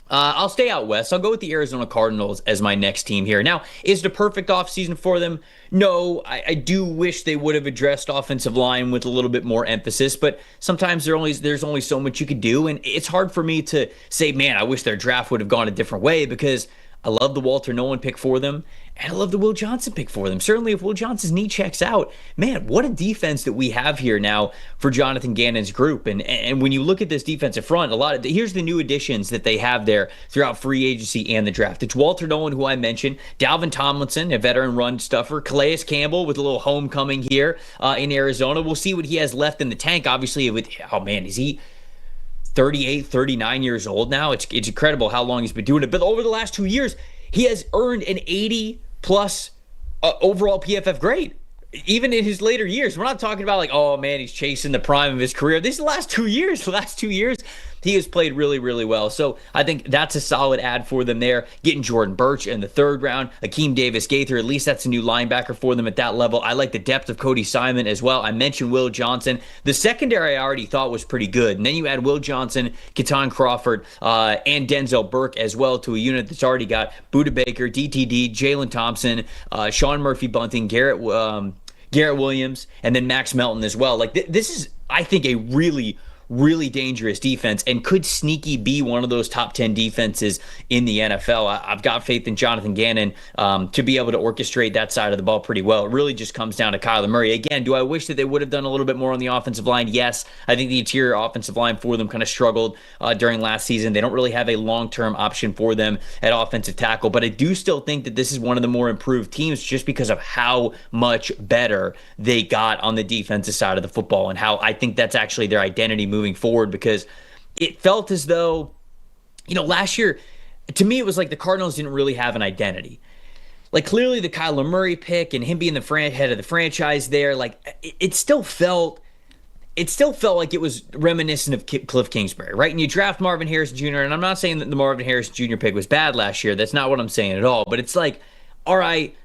I'll stay out west. I'll go with the Arizona Cardinals as my next team here. Now, is it a perfect offseason for them? No, I do wish they would have addressed offensive line with a little bit more emphasis, but sometimes there's only so much you could do, and it's hard for me to say, man, I wish their draft would have gone a different way, because I love the Walter Nolan pick for them, and I love the Will Johnson pick for them. Certainly, if Will Johnson's knee checks out, man, what a defense that we have here now for Jonathan Gannon's group. And when you look at this defensive front, here's the new additions that they have there throughout free agency and the draft. It's Walter Nolan, who I mentioned, Dalvin Tomlinson, a veteran run stuffer, Calais Campbell with a little homecoming here in Arizona. We'll see what he has left in the tank. Obviously, is he 38, 39 years old now? It's incredible how long he's been doing it. But over the last 2 years, he has earned an 80-plus overall PFF grade. Even in his later years, we're not talking about oh man, he's chasing the prime of his career. These are the last 2 years, he has played really, really well. So I think that's a solid ad for them there. Getting Jordan Birch in the third round, Akeem Davis-Gaither, at least that's a new linebacker for them at that level. I like the depth of Cody Simon as well. I mentioned Will Johnson. The secondary I already thought was pretty good. And then you add Will Johnson, Keaton Crawford, and Denzel Burke as well to a unit that's already got Budda Baker, DTD, Jalen Thompson, Sean Murphy-Bunting, Garrett Williams, and then Max Melton as well. This is, I think, a really, really dangerous defense and could sneaky be one of those top 10 defenses in the NFL. I've got faith in Jonathan Gannon to be able to orchestrate that side of the ball pretty well. It really just comes down to Kyler Murray. Again, do I wish that they would have done a little bit more on the offensive line? Yes. I think the interior offensive line for them kind of struggled during last season. They don't really have a long-term option for them at offensive tackle, but I do still think that this is one of the more improved teams just because of how much better they got on the defensive side of the football, and how I think that's actually their identity moving forward, because it felt as though, last year, to me, it was like the Cardinals didn't really have an identity. Clearly the Kyler Murray pick and him being the head of the franchise there, it still felt like it was reminiscent of Cliff Kingsbury, right? And you draft Marvin Harrison Jr., and I'm not saying that the Marvin Harrison Jr. pick was bad last year. That's not what I'm saying at all. But it's like, all right,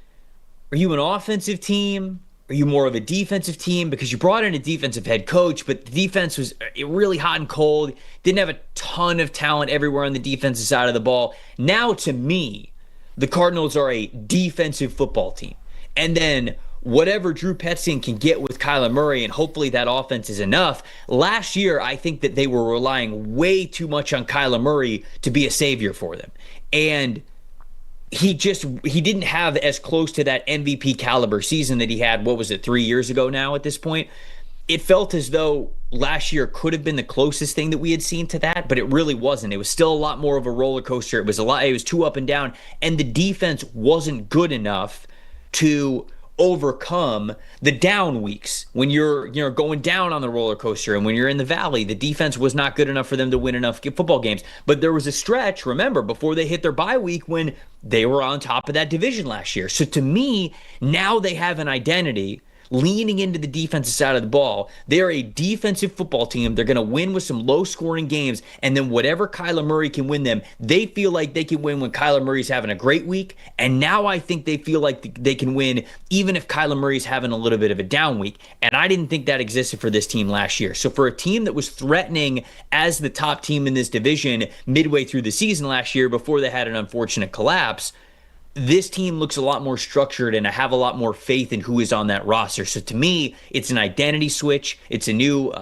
are you an offensive team? Are you more of a defensive team? Because you brought in a defensive head coach, but the defense was really hot and cold. Didn't have a ton of talent everywhere on the defensive side of the ball. Now, to me, the Cardinals are a defensive football team. And then whatever Drew Petzing can get with Kyler Murray, and hopefully that offense is enough. Last year, I think that they were relying way too much on Kyler Murray to be a savior for them. And he didn't have as close to that MVP caliber season that he had, 3 years ago now at this point. it felt as though last year could have been the closest thing that we had seen to that, but it really wasn't. It was still a lot more of a roller coaster. It was too up and down, and the defense wasn't good enough to overcome the down weeks when you're going down on the roller coaster, and when you're in the valley. The defense was not good enough for them to win enough football games. But there was a stretch, remember, before they hit their bye week when they were on top of that division last year. So to me, now they have an identity leaning into the defensive side of the ball. They're a defensive football team. They're going to win with some low-scoring games, and then whatever Kyler Murray can win them, they feel like they can win when Kyler Murray's having a great week, and now I think they feel like they can win even if Kyler Murray's having a little bit of a down week, and I didn't think that existed for this team last year. So for a team that was threatening as the top team in this division midway through the season last year before they had an unfortunate collapse, this team looks a lot more structured, and I have a lot more faith in who is on that roster. So to me, it's an identity switch. It's a new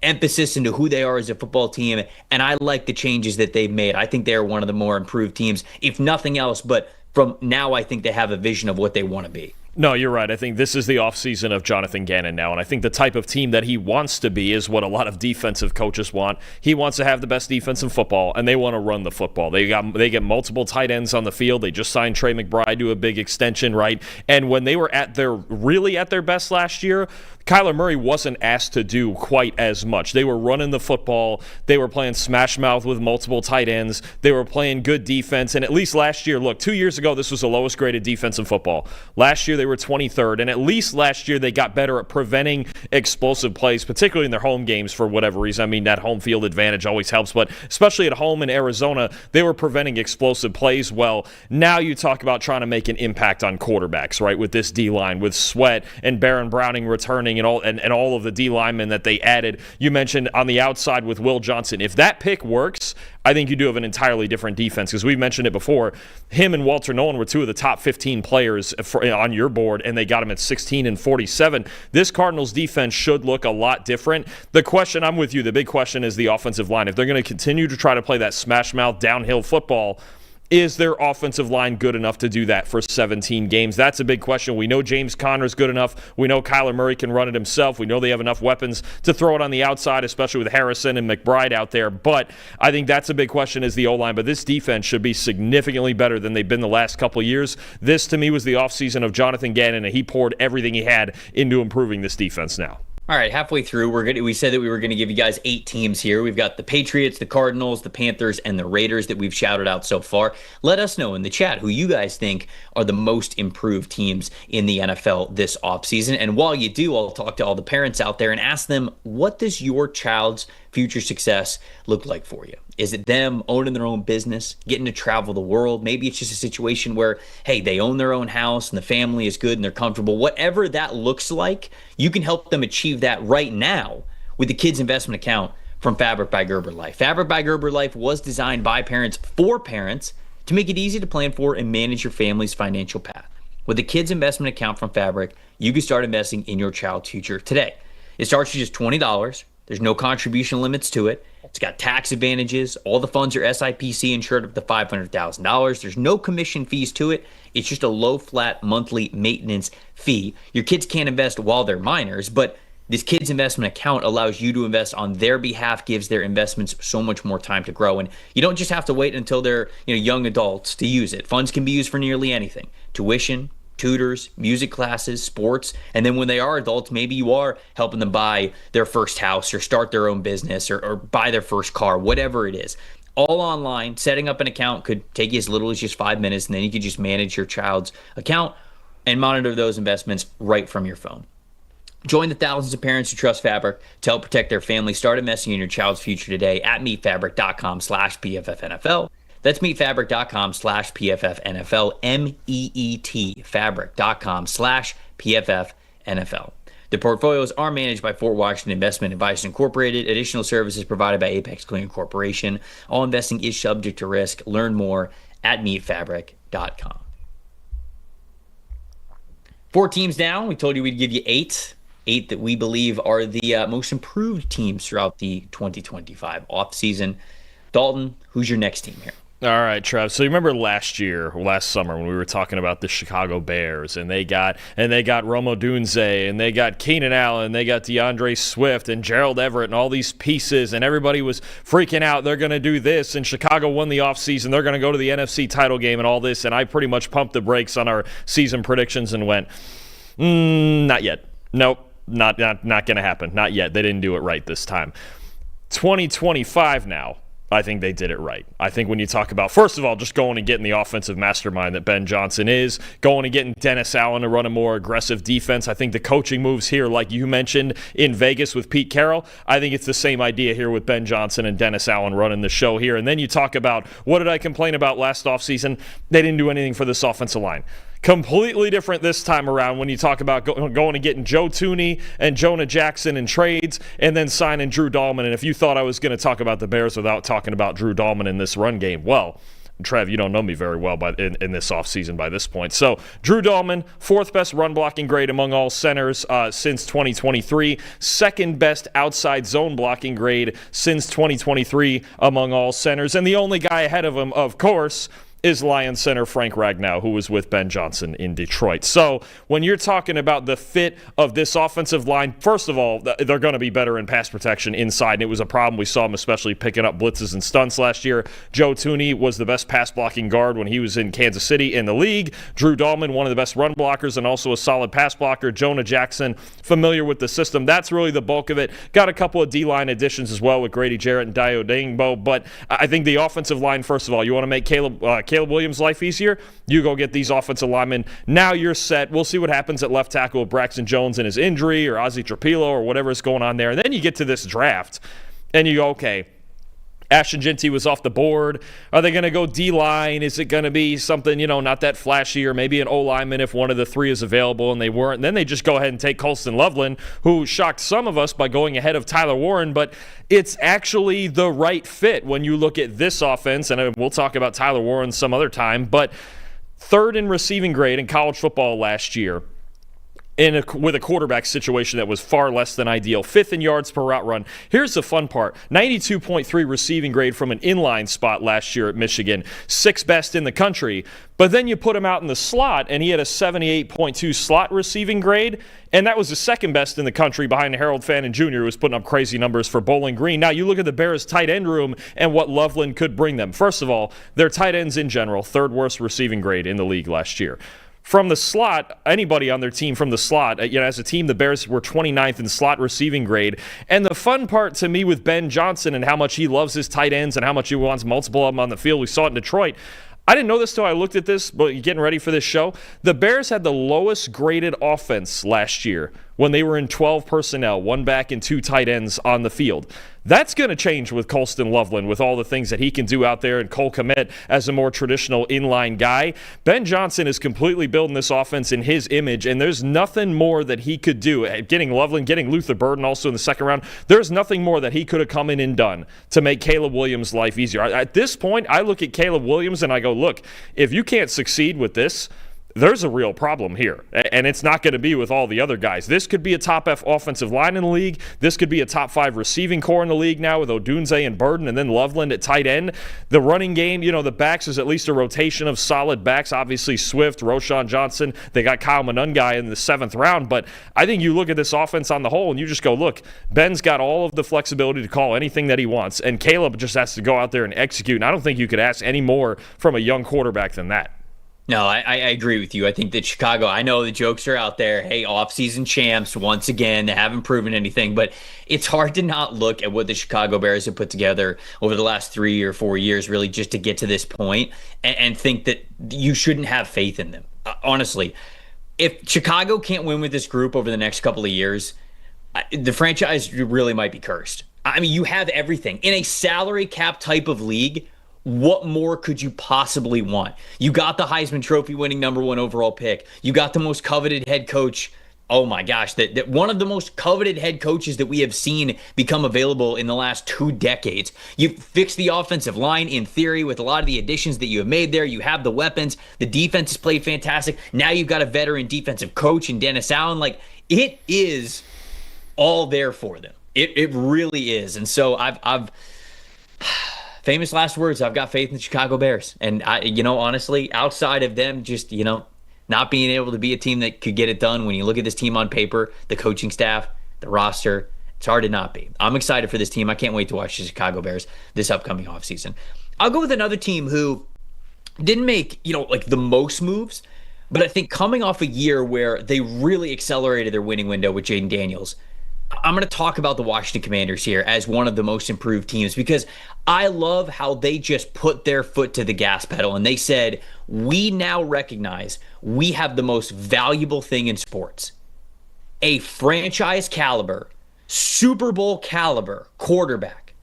emphasis into who they are as a football team, and I like the changes that they've made. I think they're one of the more improved teams, if nothing else. But from now, I think they have a vision of what they want to be. No, you're right. I think this is the offseason of Jonathan Gannon now, and I think the type of team that he wants to be is what a lot of defensive coaches want. He wants to have the best defense in football, and they want to run the football. They get multiple tight ends on the field. They just signed Trey McBride to a big extension, right? And when they were really at their best last year, Kyler Murray wasn't asked to do quite as much. They were running the football. They were playing smash mouth with multiple tight ends. They were playing good defense. And at least last year, look, 2 years ago, this was the lowest graded defense in football. Last year, they were 23rd. And at least last year, they got better at preventing explosive plays, particularly in their home games for whatever reason. I mean, that home field advantage always helps. But especially at home in Arizona, they were preventing explosive plays well. Now you talk about trying to make an impact on quarterbacks, right, with this D-line, with Sweat and Baron Browning returning and all of the D linemen that they added. You mentioned on the outside with Will Johnson. If that pick works, I think you do have an entirely different defense, because we've mentioned it before. Him and Walter Nolan were two of the top 15 players on your board, and they got him at 16 and 47. This Cardinals defense should look a lot different. The question, I'm with you, the big question is the offensive line. If they're going to continue to try to play that smash mouth downhill football, is their offensive line good enough to do that for 17 games? That's a big question. We know James Conner's good enough. We know Kyler Murray can run it himself. We know they have enough weapons to throw it on the outside, especially with Harrison and McBride out there. But I think that's a big question, is the O-line. But this defense should be significantly better than they've been the last couple of years. This, to me, was the offseason of Jonathan Gannon, and he poured everything he had into improving this defense now. All right, halfway through, we said that we were going to give you guys 8 teams here. We've got the Patriots, the Cardinals, the Panthers, and the Raiders that we've shouted out so far. Let us know in the chat who you guys think are the most improved teams in the NFL this offseason. And while you do, I'll talk to all the parents out there and ask them, what does your child's future success look like for you? Is it them owning their own business, getting to travel the world? Maybe it's just a situation where, hey, they own their own house and the family is good and they're comfortable. Whatever that looks like, you can help them achieve that right now with the Kids Investment Account from Fabric by Gerber Life. Fabric by Gerber Life was designed by parents for parents to make it easy to plan for and manage your family's financial path. With the Kids Investment Account from Fabric, you can start investing in your child's future today. It starts at just $20. There's no contribution limits to it. It's got tax advantages. All the funds are SIPC insured up to $500,000. There's no commission fees to it. It's just a low, flat monthly maintenance fee. Your kids can't invest while they're minors, but this Kids Investment Account allows you to invest on their behalf, gives their investments so much more time to grow. And you don't just have to wait until they're young adults to use it. Funds can be used for nearly anything. Tuition, tutors, music classes, sports, and then when they are adults, maybe you are helping them buy their first house or start their own business or buy their first car, whatever it is. All online. Setting up an account could take you as little as just 5 minutes, and then you can just manage your child's account and monitor those investments right from your phone. Join the thousands of parents who trust Fabric to help protect their family. Start investing in your child's future today at meetfabric.com/PFFNFL. That's meetfabric.com/PFFNFL, MEET, fabric.com/PFFNFL. The portfolios are managed by Fort Washington Investment Advisors Incorporated. Additional services provided by Apex Clearing Corporation. All investing is subject to risk. Learn more at meetfabric.com. 4 teams down. We told you we'd give you 8 that we believe are the most improved teams throughout the 2025 offseason. Dalton, who's your next team here? All right, Trev. So you remember last summer, when we were talking about the Chicago Bears, and they got Rome Odunze, and they got Keenan Allen, they got DeAndre Swift and Gerald Everett, and all these pieces, and everybody was freaking out. They're going to do this, and Chicago won the offseason. They're going to go to the NFC title game and all this, and I pretty much pumped the brakes on our season predictions and went, not yet. Nope, not going to happen. Not yet. They didn't do it right this time. 2025 now. I think they did it right. I think when you talk about, first of all, just going and getting the offensive mastermind that Ben Johnson is, going and getting Dennis Allen to run a more aggressive defense. I think the coaching moves here, like you mentioned in Vegas with Pete Carroll, I think it's the same idea here with Ben Johnson and Dennis Allen running the show here. And then you talk about, what did I complain about last offseason? They didn't do anything for this offensive line. Completely different this time around when you talk about going and getting Joe Thuney and Jonah Jackson in trades and then signing Drew Dahlman. And if you thought I was going to talk about the Bears without talking about Drew Dahlman in this run game, well, Trev, you don't know me very well in this offseason by this point. So Drew Dahlman, fourth best run blocking grade among all centers since 2023, second best outside zone blocking grade since 2023 among all centers, and the only guy ahead of him, of course, is Lions center Frank Ragnow, who was with Ben Johnson in Detroit. So when you're talking about the fit of this offensive line, first of all, they're going to be better in pass protection inside, and it was a problem. We saw him especially picking up blitzes and stunts last year. Joe Thuney was the best pass blocking guard when he was in Kansas City in the league. Drew Dahlman, one of the best run blockers and also a solid pass blocker. Jonah Jackson, familiar with the system. That's really the bulk of it. Got a couple of D-line additions as well with Grady Jarrett and Dio Dingbo, but I think the offensive line, first of all, you want to make Caleb Williams' life easier, you go get these offensive linemen. Now you're set. We'll see what happens at left tackle with Braxton Jones and his injury, or Ozzie Trapilo, or whatever is going on there. And then you get to this draft, and you go, okay, Ashton Jeanty was off the board. Are they going to go D-line? Is it going to be something, not that flashy, or maybe an O-lineman if one of the three is available, and they weren't? And then they just go ahead and take Colston Loveland, who shocked some of us by going ahead of Tyler Warren, but it's actually the right fit when you look at this offense, and we'll talk about Tyler Warren some other time, but third in receiving grade in college football last year, with a quarterback situation that was far less than ideal. Fifth in yards per route run. Here's the fun part. 92.3 receiving grade from an inline spot last year at Michigan. Sixth best in the country. But then you put him out in the slot, and he had a 78.2 slot receiving grade, and that was the second best in the country behind Harold Fannin Jr., who was putting up crazy numbers for Bowling Green. Now you look at the Bears' tight end room and what Loveland could bring them. First of all, their tight ends in general, third worst receiving grade in the league last year. From the slot, anybody on their team from the slot, as a team, the Bears were 29th in slot receiving grade. And the fun part to me with Ben Johnson and how much he loves his tight ends and how much he wants multiple of them on the field, we saw it in Detroit. I didn't know this till I looked at this, but getting ready for this show. The Bears had the lowest graded offense last year when they were in 12 personnel, one back and two tight ends on the field. That's going to change with Colston Loveland, with all the things that he can do out there, and Cole Kmet as a more traditional inline guy. Ben Johnson is completely building this offense in his image, and there's nothing more that he could do. Getting Loveland, getting Luther Burden also in the second round, there's nothing more that he could have come in and done to make Caleb Williams' life easier. At this point, I look at Caleb Williams and I go, look, if you can't succeed with this, there's a real problem here, and it's not going to be with all the other guys. This could be a top F offensive line in the league. This could be a top 5 receiving core in the league now with Odunze and Burden and then Loveland at tight end. The running game, the backs is at least a rotation of solid backs. Obviously Swift, Roschon Johnson. They got Kyle Monungai in the 7th round, but I think you look at this offense on the whole and you just go, look, Ben's got all of the flexibility to call anything that he wants, and Caleb just has to go out there and execute, and I don't think you could ask any more from a young quarterback than that. No, I agree with you. I think that Chicago, I know the jokes are out there. Hey, offseason champs, once again, they haven't proven anything, but it's hard to not look at what the Chicago Bears have put together over the last 3 or 4 years, really, just to get to this point, and think that you shouldn't have faith in them. Honestly, if Chicago can't win with this group over the next couple of years, the franchise really might be cursed. I mean, you have everything. In a salary cap type of league, what more could you possibly want? You got the Heisman Trophy winning #1 overall pick. You got the most coveted head coach. Oh my gosh, that one of the most coveted head coaches that we have seen become available in the last 2 decades. You fixed the offensive line in theory with a lot of the additions that you have made there. You have the weapons. The defense has played fantastic. Now you've got a veteran defensive coach in Dennis Allen. Like, it is all there for them. It really is. And so I've famous last words. I've got faith in the Chicago Bears. And, honestly, outside of them just, not being able to be a team that could get it done, when you look at this team on paper, the coaching staff, the roster, it's hard to not be. I'm excited for this team. I can't wait to watch the Chicago Bears this upcoming offseason. I'll go with another team who didn't make, the most moves, but I think coming off a year where they really accelerated their winning window with Jaden Daniels, I'm going to talk about the Washington Commanders here as one of the most improved teams, because I love how they just put their foot to the gas pedal and they said, we now recognize we have the most valuable thing in sports, a franchise caliber, Super Bowl caliber quarterback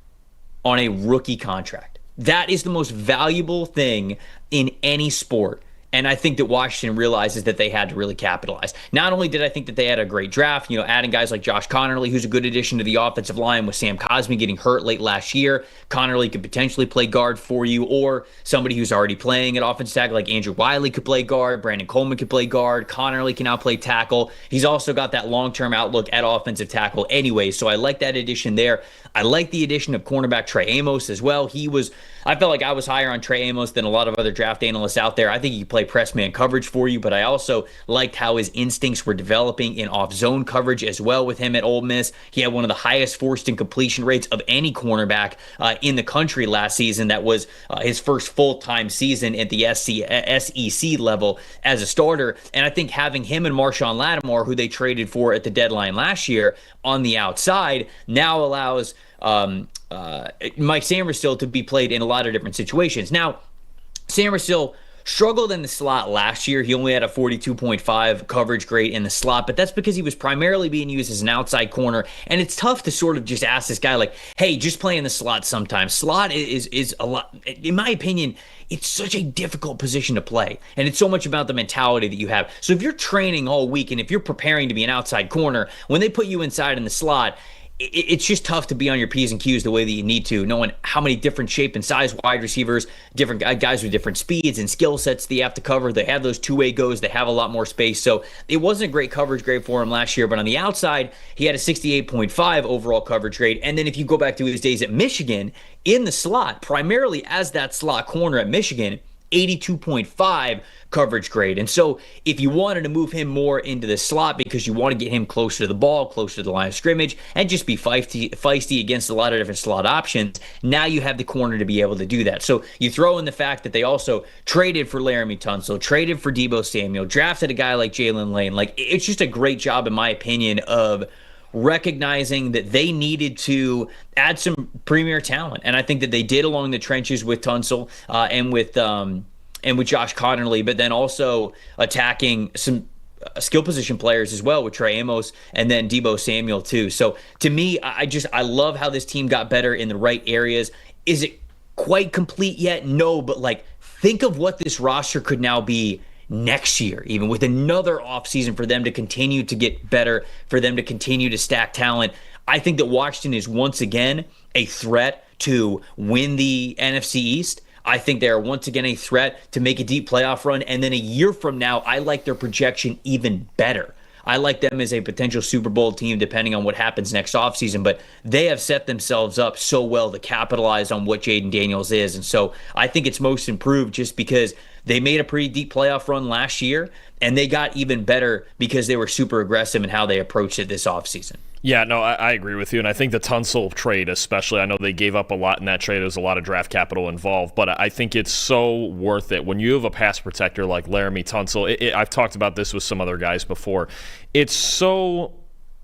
on a rookie contract. That is the most valuable thing in any sport. And I think that Washington realizes that they had to really capitalize. Not only did I think that they had a great draft, adding guys like Josh Connerly, who's a good addition to the offensive line with Sam Cosmi getting hurt late last year. Connerly could potentially play guard for you, or somebody who's already playing at offensive tackle like Andrew Wiley could play guard. Brandon Coleman could play guard. Connerly can now play tackle. He's also got that long-term outlook at offensive tackle anyway, so I like that addition there. I like the addition of cornerback Trey Amos as well. I felt like I was higher on Trey Amos than a lot of other draft analysts out there. I think he could play press man coverage for you, but I also liked how his instincts were developing in off-zone coverage as well with him at Ole Miss. He had one of the highest forced and completion rates of any cornerback in the country last season. That was his first full-time season at the SEC level as a starter. And I think having him and Marshawn Lattimore, who they traded for at the deadline last year, on the outside now allows Mike Sainristil to be played in a lot of different situations. Now, Sainristil struggled in the slot last year. He only had a 42.5 coverage grade in the slot, but that's because he was primarily being used as an outside corner. And it's tough to sort of just ask this guy like, hey, just play in the slot sometimes. Slot is a lot, in my opinion, it's such a difficult position to play. And it's so much about the mentality that you have. So if you're training all week and if you're preparing to be an outside corner, when they put you inside in the slot, it's just tough to be on your P's and Q's the way that you need to, knowing how many different shape and size wide receivers, different guys with different speeds and skill sets they have to cover. They have those two-way goes. They have a lot more space. So it wasn't a great coverage grade for him last year, but on the outside, he had a 68.5 overall coverage grade. And then if you go back to his days at Michigan, in the slot, primarily as that slot corner at Michigan, 82.5 coverage grade. And so if you wanted to move him more into the slot because you want to get him closer to the ball, closer to the line of scrimmage, and just be feisty against a lot of different slot options, now you have the corner to be able to do that. So you throw in the fact that they also traded for Laramie Tunsil, traded for Deebo Samuel, drafted a guy like Jalen Lane. Like, it's just a great job, in my opinion, of recognizing that they needed to add some premier talent. And I think that they did along the trenches with Tunsil and with Josh Connerly, but then also attacking some skill position players as well with Trey Amos and then Deebo Samuel too. So to me, I love how this team got better in the right areas. Is it quite complete yet? No, but like, think of what this roster could now be next year, even with another offseason for them to continue to get better, for them to continue to stack talent. I think that Washington is once again a threat to win the NFC East. I think they are once again a threat to make a deep playoff run. And then a year from now, I like their projection even better. I like them as a potential Super Bowl team depending on what happens next offseason, but they have set themselves up so well to capitalize on what Jaden Daniels is. And so I think it's most improved just because they made a pretty deep playoff run last year, and they got even better because they were super aggressive in how they approached it this offseason. Yeah, no, I agree with you, and I think the Tunsil trade especially, I know they gave up a lot in that trade. There's a lot of draft capital involved, but I think it's so worth it. When you have a pass protector like Laramie Tunsil, I've talked about this with some other guys before,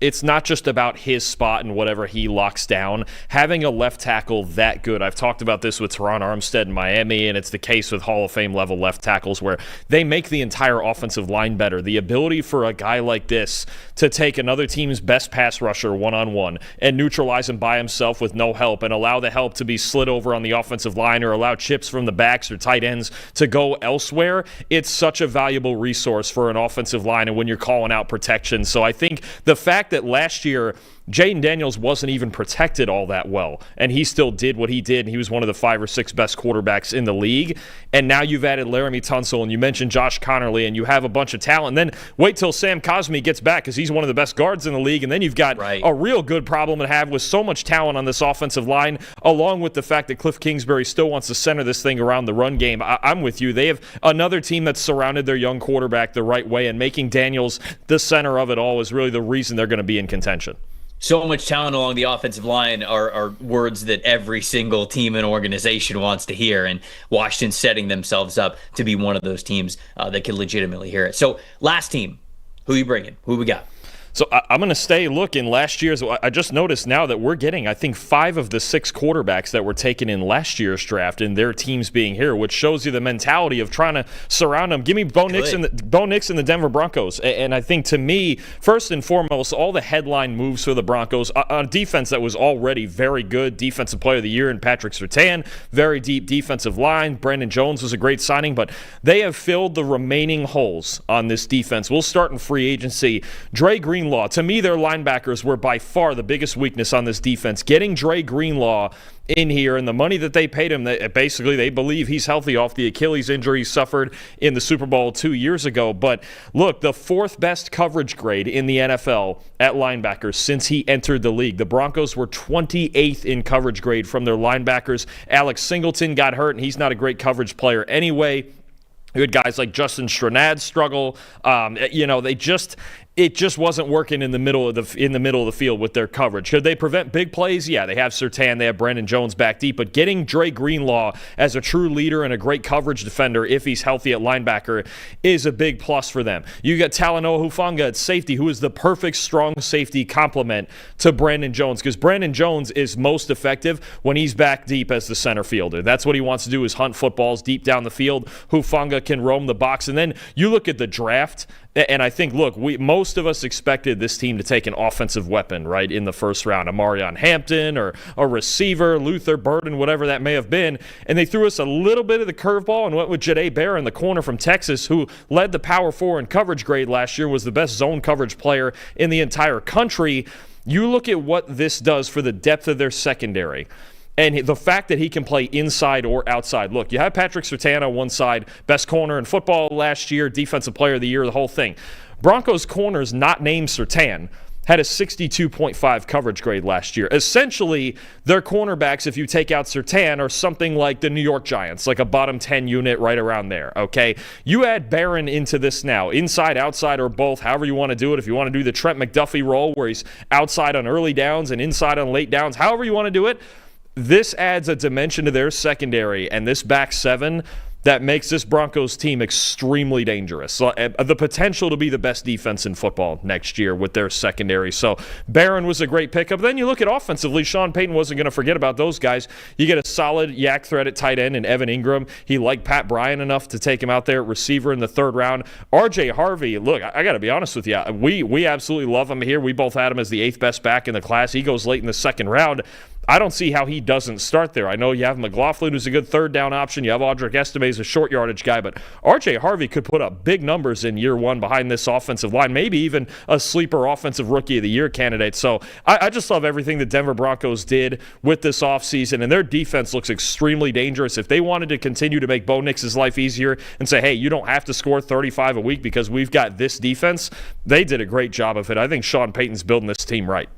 it's not just about his spot and whatever he locks down. Having a left tackle that good, I've talked about this with Teron Armstead in Miami, and it's the case with Hall of Fame level left tackles where they make the entire offensive line better. The ability for a guy like this to take another team's best pass rusher one-on-one and neutralize him by himself with no help and allow the help to be slid over on the offensive line or allow chips from the backs or tight ends to go elsewhere, it's such a valuable resource for an offensive line and when you're calling out protection. So I think the fact that last year Jayden Daniels wasn't even protected all that well, and he still did what he did, and he was one of the 5 or 6 best quarterbacks in the league. And now you've added Laramie Tunsil, and you mentioned Josh Connerly, and you have a bunch of talent. And then wait till Sam Cosmi gets back, because he's one of the best guards in the league, and then you've got a real good problem to have with so much talent on this offensive line, along with the fact that Cliff Kingsbury still wants to center this thing around the run game. I'm with you. They have another team that's surrounded their young quarterback the right way, and making Daniels the center of it all is really the reason they're going to be in contention. So much talent along the offensive line are words that every single team and organization wants to hear, and Washington's setting themselves up to be one of those teams that can legitimately hear it. So last team, who you bringing? Who we got? So I'm going to stay looking last year's. I just noticed now that we're getting, I think, 5 of the 6 quarterbacks that were taken in last year's draft, and their teams being here, which shows you the mentality of trying to surround them. Give me Bo Nix and the Denver Broncos. And I think, to me, first and foremost, all the headline moves for the Broncos on defense that was already very good. Defensive Player of the Year in Patrick Surtain, very deep defensive line. Brandon Jones was a great signing, but they have filled the remaining holes on this defense. We'll start in free agency. Dre Greenlaw. To me, their linebackers were by far the biggest weakness on this defense. Getting Dre Greenlaw in here, and the money that they paid him, basically they believe he's healthy off the Achilles injury he suffered in the Super Bowl 2 years ago. But look, the 4th best coverage grade in the NFL at linebackers since he entered the league. The Broncos were 28th in coverage grade from their linebackers. Alex Singleton got hurt, and he's not a great coverage player anyway. You had guys like Justin Stranad struggle. It just wasn't working in the middle of the field with their coverage. Could they prevent big plays? Yeah, they have Surtain, they have Brandon Jones back deep, but getting Dre Greenlaw as a true leader and a great coverage defender, if he's healthy at linebacker, is a big plus for them. You got Talanoa Hufanga at safety, who is the perfect strong safety complement to Brandon Jones, because Brandon Jones is most effective when he's back deep as the center fielder. That's what he wants to do, is hunt footballs deep down the field. Hufanga can roam the box. And then you look at the draft, and I think, look, most of us expected this team to take an offensive weapon, right, in the first round. A Marion Hampton or a receiver, Luther Burden, whatever that may have been. And they threw us a little bit of the curveball and went with Jahdae Barron, the corner from Texas, who led the Power 4 in coverage grade last year, was the best zone coverage player in the entire country. You look at what this does for the depth of their secondary. And the fact that he can play inside or outside. Look, you have Patrick Surtain on one side, best corner in football last year, defensive player of the year, the whole thing. Broncos corners not named Surtain had a 62.5 coverage grade last year. Essentially, their cornerbacks, if you take out Surtain, are something like the New York Giants, like a bottom 10 unit right around there, okay? You add Barron into this now, inside, outside, or both, however you want to do it. If you want to do the Trent McDuffie role where he's outside on early downs and inside on late downs, however you want to do it, this adds a dimension to their secondary and this back 7 that makes this Broncos team extremely dangerous. So, the potential to be the best defense in football next year with their secondary. So Barron was a great pickup. Then you look at offensively, Sean Payton wasn't going to forget about those guys. You get a solid yak threat at tight end in Evan Ingram. He liked Pat Bryant enough to take him out there at receiver in the 3rd round. RJ Harvey, look, I got to be honest with you. We absolutely love him here. We both had him as the 8th best back in the class. He goes late in the 2nd round. I don't see how he doesn't start there. I know you have McLaughlin, who's a good 3rd down option. You have Audric Estime, a short yardage guy. But R.J. Harvey could put up big numbers in year 1 behind this offensive line, maybe even a sleeper offensive rookie of the year candidate. So I just love everything the Denver Broncos did with this offseason, and their defense looks extremely dangerous. If they wanted to continue to make Bo Nix's life easier and say, hey, you don't have to score 35 a week because we've got this defense, they did a great job of it. I think Sean Payton's building this team right.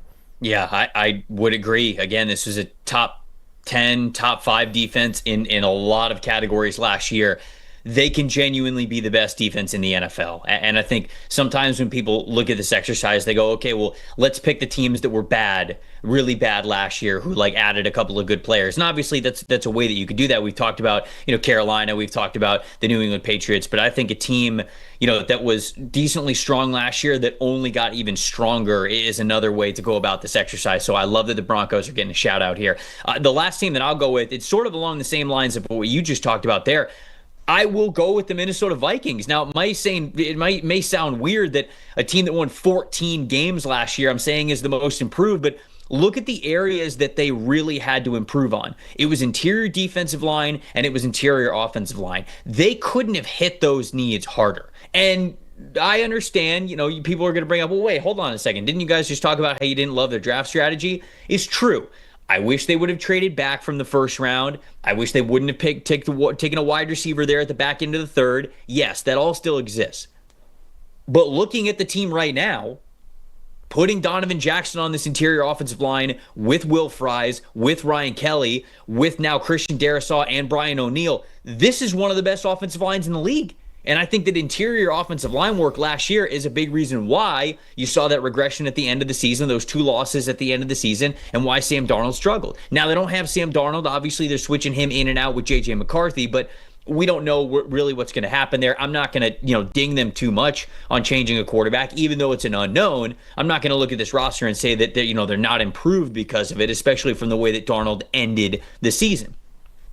Yeah, I would agree. Again, this was a top 10, top 5 defense in a lot of categories last year. They can genuinely be the best defense in the NFL. And I think sometimes when people look at this exercise, they go, okay, well, let's pick the teams that were bad, really bad last year, who like added a couple of good players. And obviously that's a way that you could do that. We've talked about, Carolina, we've talked about the New England Patriots, but I think a team, that was decently strong last year that only got even stronger is another way to go about this exercise. So I love that the Broncos are getting a shout out here. The last team that I'll go with, it's sort of along the same lines of what you just talked about there. I will go with the Minnesota Vikings. Now, it may sound weird that a team that won 14 games last year, I'm saying is the most improved, but look at the areas that they really had to improve on. It was interior defensive line and it was interior offensive line. They couldn't have hit those needs harder. And I understand, people are going to bring up, well, wait, hold on a second. Didn't you guys just talk about how you didn't love their draft strategy? It's true. I wish they would have traded back from the first round. I wish they wouldn't have taken a wide receiver there at the back end of the third. Yes, that all still exists. But looking at the team right now, putting Donovan Jackson on this interior offensive line with Will Fries, with Ryan Kelly, with now Christian Darrisaw and Brian O'Neill, this is one of the best offensive lines in the league. And I think that interior offensive line work last year is a big reason why you saw that regression at the end of the season, those 2 losses at the end of the season, and why Sam Darnold struggled. Now, they don't have Sam Darnold. Obviously, they're switching him in and out with J.J. McCarthy, but we don't know really what's going to happen there. I'm not going to, ding them too much on changing a quarterback, even though it's an unknown. I'm not going to look at this roster and say that they're not improved because of it, especially from the way that Darnold ended the season.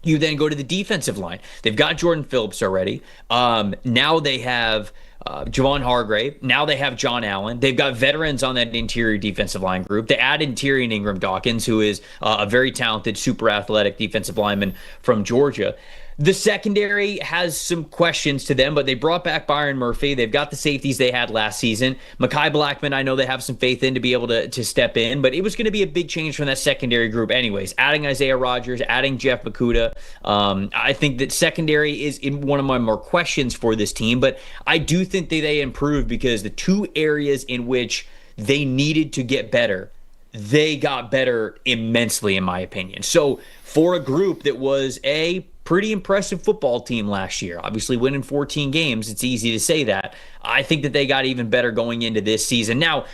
You then go to the defensive line. They've got Jordan Phillips already. Now they have Javon Hargrave. Now they have John Allen. They've got veterans on that interior defensive line group. They added Tyrion Ingram-Dawkins, who is a very talented, super athletic defensive lineman from Georgia. The secondary has some questions to them, but they brought back Byron Murphy. They've got the safeties they had last season. Mekhi Blackman, I know they have some faith in to be able to step in, but it was going to be a big change from that secondary group anyways. Adding Isaiah Rodgers, adding Jeff Okudah. I think that secondary is in one of my more questions for this team, but I do think that they improved because the 2 areas in which they needed to get better, they got better immensely, in my opinion. So for a group that was a pretty impressive football team last year, obviously winning 14 games, it's easy to say that. I think that they got even better going into this season. Now,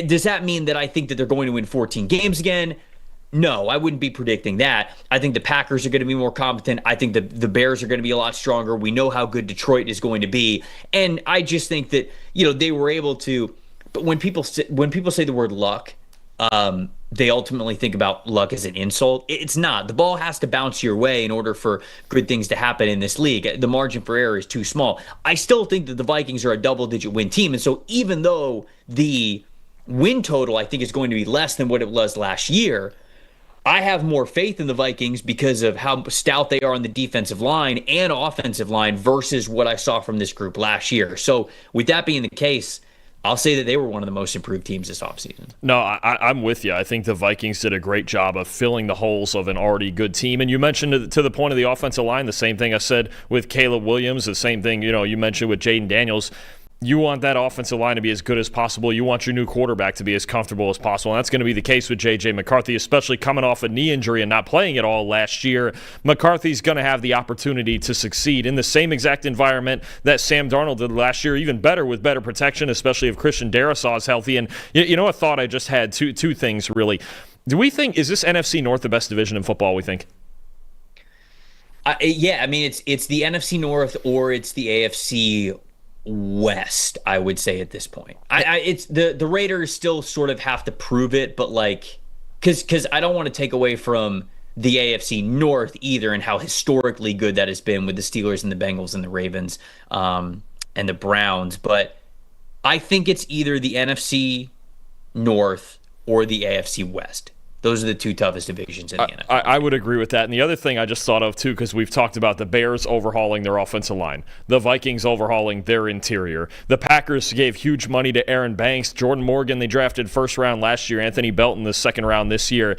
does that mean that I think that they're going to win 14 games again? No, I wouldn't be predicting that. I think the Packers are going to be more competent. I think the Bears are going to be a lot stronger. We know how good Detroit is going to be. And I just think that, they were able to, but when people say the word luck, they ultimately think about luck as an insult. It's not. The ball has to bounce your way in order for good things to happen in this league. The margin for error is too small. I still think that the Vikings are a double-digit win team, and so even though the win total, I think, is going to be less than what it was last year, I have more faith in the Vikings because of how stout they are on the defensive line and offensive line versus what I saw from this group last year. So with that being the case, I'll say that they were one of the most improved teams this offseason. No, I'm with you. I think the Vikings did a great job of filling the holes of an already good team. And you mentioned to the point of the offensive line, the same thing I said with Caleb Williams, the same thing you mentioned with Jaden Daniels. You want that offensive line to be as good as possible. You want your new quarterback to be as comfortable as possible. And that's going to be the case with J.J. McCarthy, especially coming off a knee injury and not playing at all last year. McCarthy's going to have the opportunity to succeed in the same exact environment that Sam Darnold did last year, even better with better protection, especially if Christian Darrisaw is healthy. And a thought I just had, two things really. Do we think, is this NFC North the best division in football, we think? Yeah, I mean, it's the NFC North or it's the AFC West, I would say at this point. It's the Raiders still sort of have to prove it, but because I don't want to take away from the AFC North either and how historically good that has been with the Steelers and the Bengals and the Ravens and the Browns, but I think it's either the NFC North or the AFC West. Those are the 2 toughest divisions in the NFL. I would agree with that. And the other thing I just thought of, too, because we've talked about the Bears overhauling their offensive line, the Vikings overhauling their interior. The Packers gave huge money to Aaron Banks. Jordan Morgan, they drafted first round last year. Anthony Belton, the second round this year.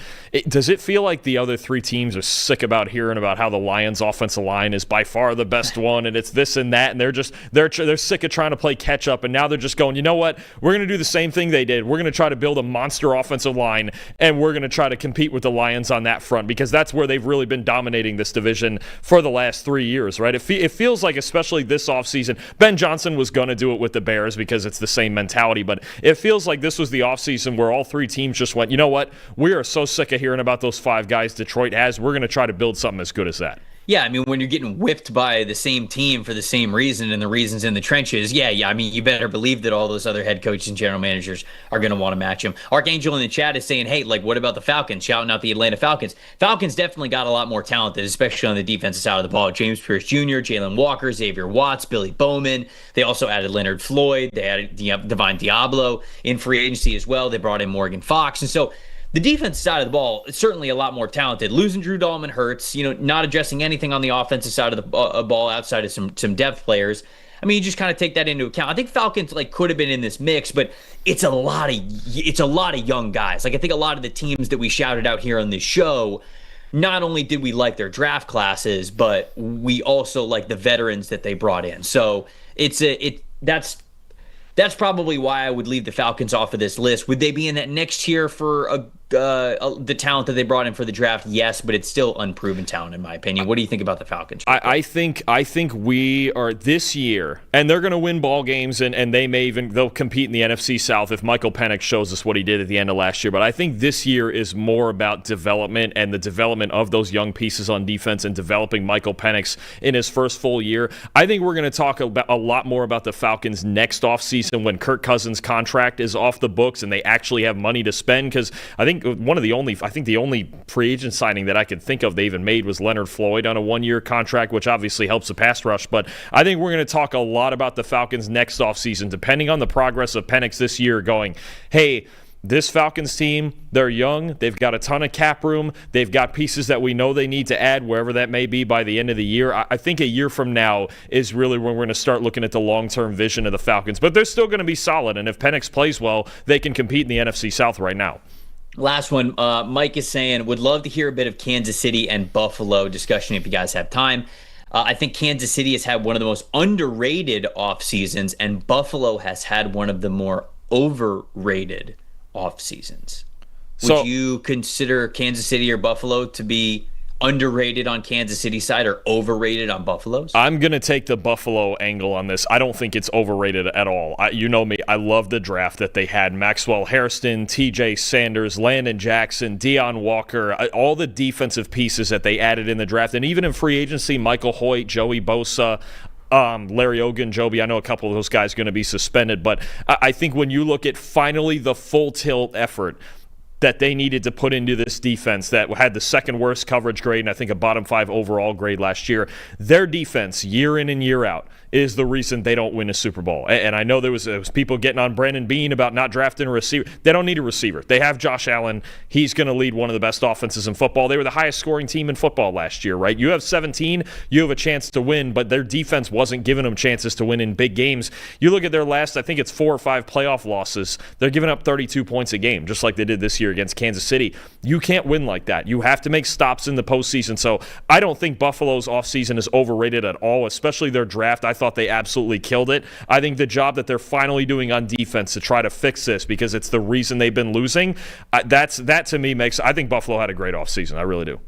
Does it feel like the other 3 teams are sick about hearing about how the Lions' offensive line is by far the best one, and it's this and that, and they're sick of trying to play catch-up, and now they're just going, you know what? We're going to do the same thing they did. We're going to try to build a monster offensive line, and we're going to try to compete with the Lions on that front, because that's where they've really been dominating this division for the last 3 years, right? It feels like, especially this offseason, Ben Johnson was going to do it with the Bears because it's the same mentality, but it feels like this was the offseason where all 3 teams just went, you know what? We are so sick of hearing about those 5 guys Detroit has. We're going to try to build something as good as that. Yeah, I mean, when you're getting whipped by the same team for the same reason and the reasons in the trenches, yeah, I mean, you better believe that all those other head coaches and general managers are going to want to match them. Archangel in the chat is saying, hey, what about the Falcons? Shouting out the Atlanta Falcons. Falcons definitely got a lot more talented, especially on the defensive side of the ball. James Pierce Jr., Jalen Walker, Xavier Watts, Billy Bowman. They also added Leonard Floyd. They added Divine Diablo in free agency as well. They brought in Morgan Fox. And so the defensive side of the ball is certainly a lot more talented. Losing Drew Dahlman hurts, not addressing anything on the offensive side of the ball outside of some depth players. I mean, you just kind of take that into account. I think Falcons like could have been in this mix, but it's a lot of young guys. Like I think a lot of the teams that we shouted out here on this show, not only did we like their draft classes, but we also like the veterans that they brought in. So that's probably why I would leave the Falcons off of this list. Would they be in that next tier for the talent that they brought in for the draft? Yes, but it's still unproven talent in my opinion. What do you think about the Falcons? I think we are this year, and they're going to win ball games, and they'll compete in the NFC South if Michael Penix shows us what he did at the end of last year. But I think this year is more about development and the development of those young pieces on defense and developing Michael Penix in his first full year. I think we're going to talk a lot more about the Falcons next offseason when Kirk Cousins' contract is off the books and they actually have money to spend, because I think the only free agent signing that I could think of they even made was Leonard Floyd on a one-year contract, which obviously helps the pass rush. But I think we're going to talk a lot about the Falcons next offseason, depending on the progress of Penix this year, going, hey, this Falcons team, they're young. They've got a ton of cap room. They've got pieces that we know they need to add, wherever that may be by the end of the year. I think a year from now is really when we're going to start looking at the long-term vision of the Falcons. But they're still going to be solid, and if Penix plays well, they can compete in the NFC South right now. Last one, Mike is saying, would love to hear a bit of Kansas City and Buffalo discussion if you guys have time. I think Kansas City has had one of the most underrated off seasons, and Buffalo has had one of the more overrated off seasons. Would you consider Kansas City or Buffalo to be underrated on Kansas City side or overrated on Buffalo's? I'm going to take the Buffalo angle on this. I don't think it's overrated at all. You know me. I love the draft that they had. Maxwell Hairston, TJ Sanders, Landon Jackson, Deion Walker, all the defensive pieces that they added in the draft. And even in free agency, Michael Hoyt, Joey Bosa, Larry Ogunjobi. I know a couple of those guys are going to be suspended, but I think when you look at finally the full tilt effort that they needed to put into this defense that had the second worst coverage grade and I think a bottom 5 overall grade last year, their defense year in and year out is the reason they don't win a Super Bowl. And I know there was people getting on Brandon Beane about not drafting a receiver. They don't need a receiver. They have Josh Allen. He's going to lead one of the best offenses in football. They were the highest scoring team in football last year, right? You have 17, you have a chance to win, but their defense wasn't giving them chances to win in big games. You look at their last, I think it's 4 or 5 playoff losses. They're giving up 32 points a game, just like they did this year against Kansas City. You can't win like that. You have to make stops in the postseason. So I don't think Buffalo's offseason is overrated at all, especially their draft. I thought they absolutely killed it. I think the job that they're finally doing on defense to try to fix this, because it's the reason they've been losing, that to me makes, I think Buffalo had a great offseason. I really do.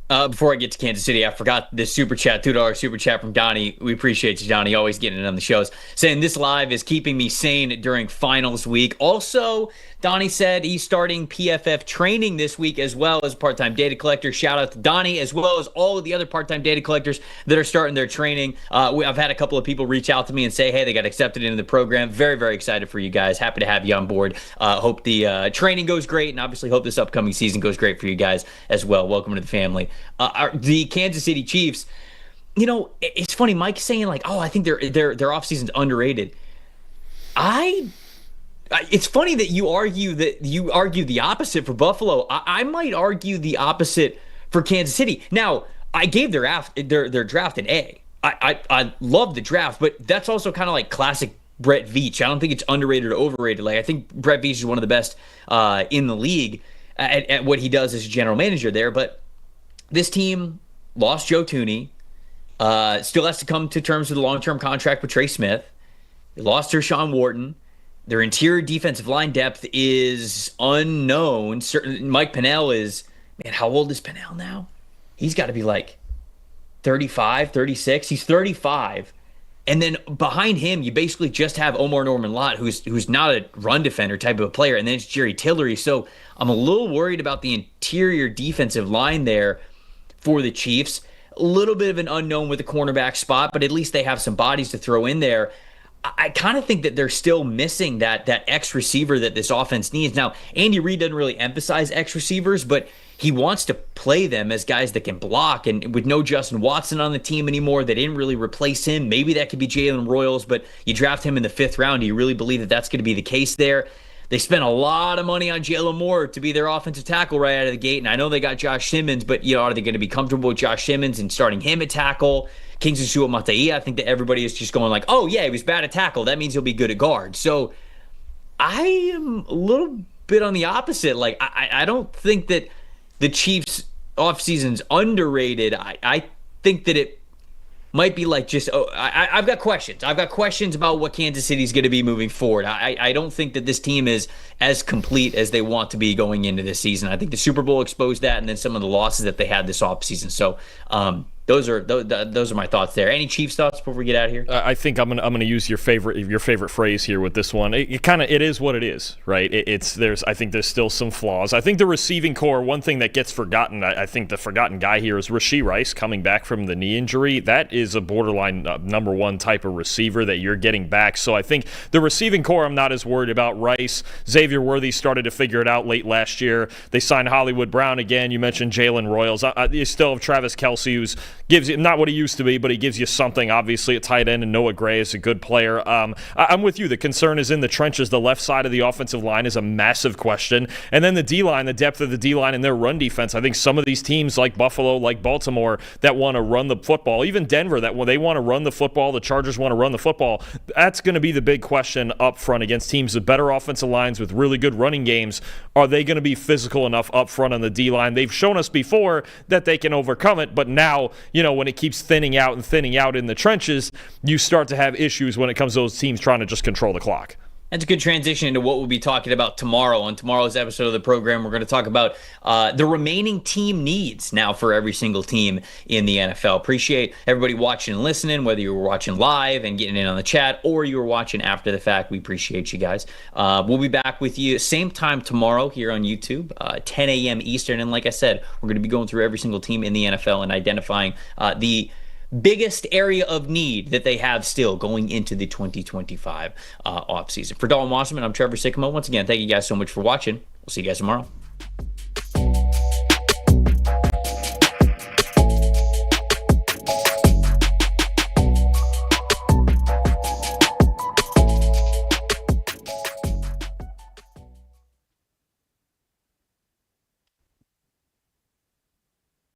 Before I get to Kansas City, I forgot this super chat, $2 super chat from Donnie. We appreciate you, Donnie, always getting it on the shows. Saying this live is keeping me sane during finals week. Also, Donnie said he's starting PFF training this week as well as part-time data collector. Shout out to Donnie, as well as all of the other part-time data collectors that are starting their training. I've had a couple of people reach out to me and say, hey, they got accepted into the program. Very, very excited for you guys. Happy to have you on board. Hope the training goes great, and obviously hope this upcoming season goes great for you guys as well. Welcome to the family. The Kansas City Chiefs, you know, it's funny, Mike's saying like, oh, I think their offseason's underrated. It's funny that you argue the opposite for Buffalo. I might argue the opposite for Kansas City. Now, I gave their draft an A. I love the draft, but that's also kind of like classic Brett Veach. I don't think it's underrated or overrated. Like, I think Brett Veach is one of the best in the league at what he does as a general manager there. But this team lost Joe Thuney, still has to come to terms with a long-term contract with Trey Smith. They lost Sean Wharton. Their interior defensive line depth is unknown. Mike Pennell is, man, how old is Pennell now? He's got to be like 35, 36. He's 35. And then behind him, you basically just have Omar Norman-Lott, who's not a run defender type of a player, and then it's Jerry Tillery. So I'm a little worried about the interior defensive line there for the Chiefs. A little bit of an unknown with the cornerback spot, but at least they have some bodies to throw in there. I kind of think that they're still missing that X receiver that this offense needs. Now, Andy Reid doesn't really emphasize X receivers, but he wants to play them as guys that can block. And with no Justin Watson on the team anymore, they didn't really replace him. Maybe that could be Jalen Royals, but you draft him in the 5th round. Do you really believe that that's going to be the case there? They spent a lot of money on Jalen Moore to be their offensive tackle right out of the gate. And I know they got Josh Simmons, but, are they going to be comfortable with Josh Simmons and starting him at tackle? Kingsley Suamataia, I think that everybody is just going like, oh, yeah, he was bad at tackle. That means he'll be good at guard. So I am a little bit on the opposite. Like, I don't think that the Chiefs' offseason's underrated. I think that it might be like just, I've got questions. I've got questions about what Kansas City's going to be moving forward. I don't think that this team is as complete as they want to be going into this season. I think the Super Bowl exposed that, and then some of the losses that they had this offseason. So those are my thoughts there. Any Chiefs thoughts before we get out of here? I think I'm gonna use your favorite phrase here with this one. It is what it is, right? I think there's still some flaws. I think the receiving core, one thing that gets forgotten, I think the forgotten guy here is Rashee Rice coming back from the knee injury. That is a borderline number one type of receiver that you're getting back. So I think the receiving core I'm not as worried about. Rice, Xavier Worthy started to figure it out late last year. They signed Hollywood Brown again. You mentioned Jalen Royals. You still have Travis Kelce, who's gives you not what he used to be, but he gives you something. Obviously, at tight end, and Noah Gray is a good player. I'm with you. The concern is in the trenches. The left side of the offensive line is a massive question, and then the D-line, the depth of the D-line and their run defense. I think some of these teams like Buffalo, like Baltimore, that want to run the football, even Denver, that when they want to run the football, the Chargers want to run the football. That's going to be the big question up front against teams with better offensive lines with really good running games. Are they going to be physical enough up front on the D-line? They've shown us before that they can overcome it, but now, when it keeps thinning out in the trenches, you start to have issues when it comes to those teams trying to just control the clock. That's a good transition into what we'll be talking about tomorrow. On tomorrow's episode of the program, we're going to talk about the remaining team needs now for every single team in the NFL. Appreciate everybody watching and listening, whether you were watching live and getting in on the chat or you were watching after the fact. We appreciate you guys. We'll be back with you same time tomorrow here on YouTube, 10 a.m. Eastern. And like I said, we're going to be going through every single team in the NFL and identifying the biggest area of need that they have still going into the 2025 offseason. For Dalton Wasserman, I'm Trevor Sikkema. Once again, thank you guys so much for watching. We'll see you guys tomorrow.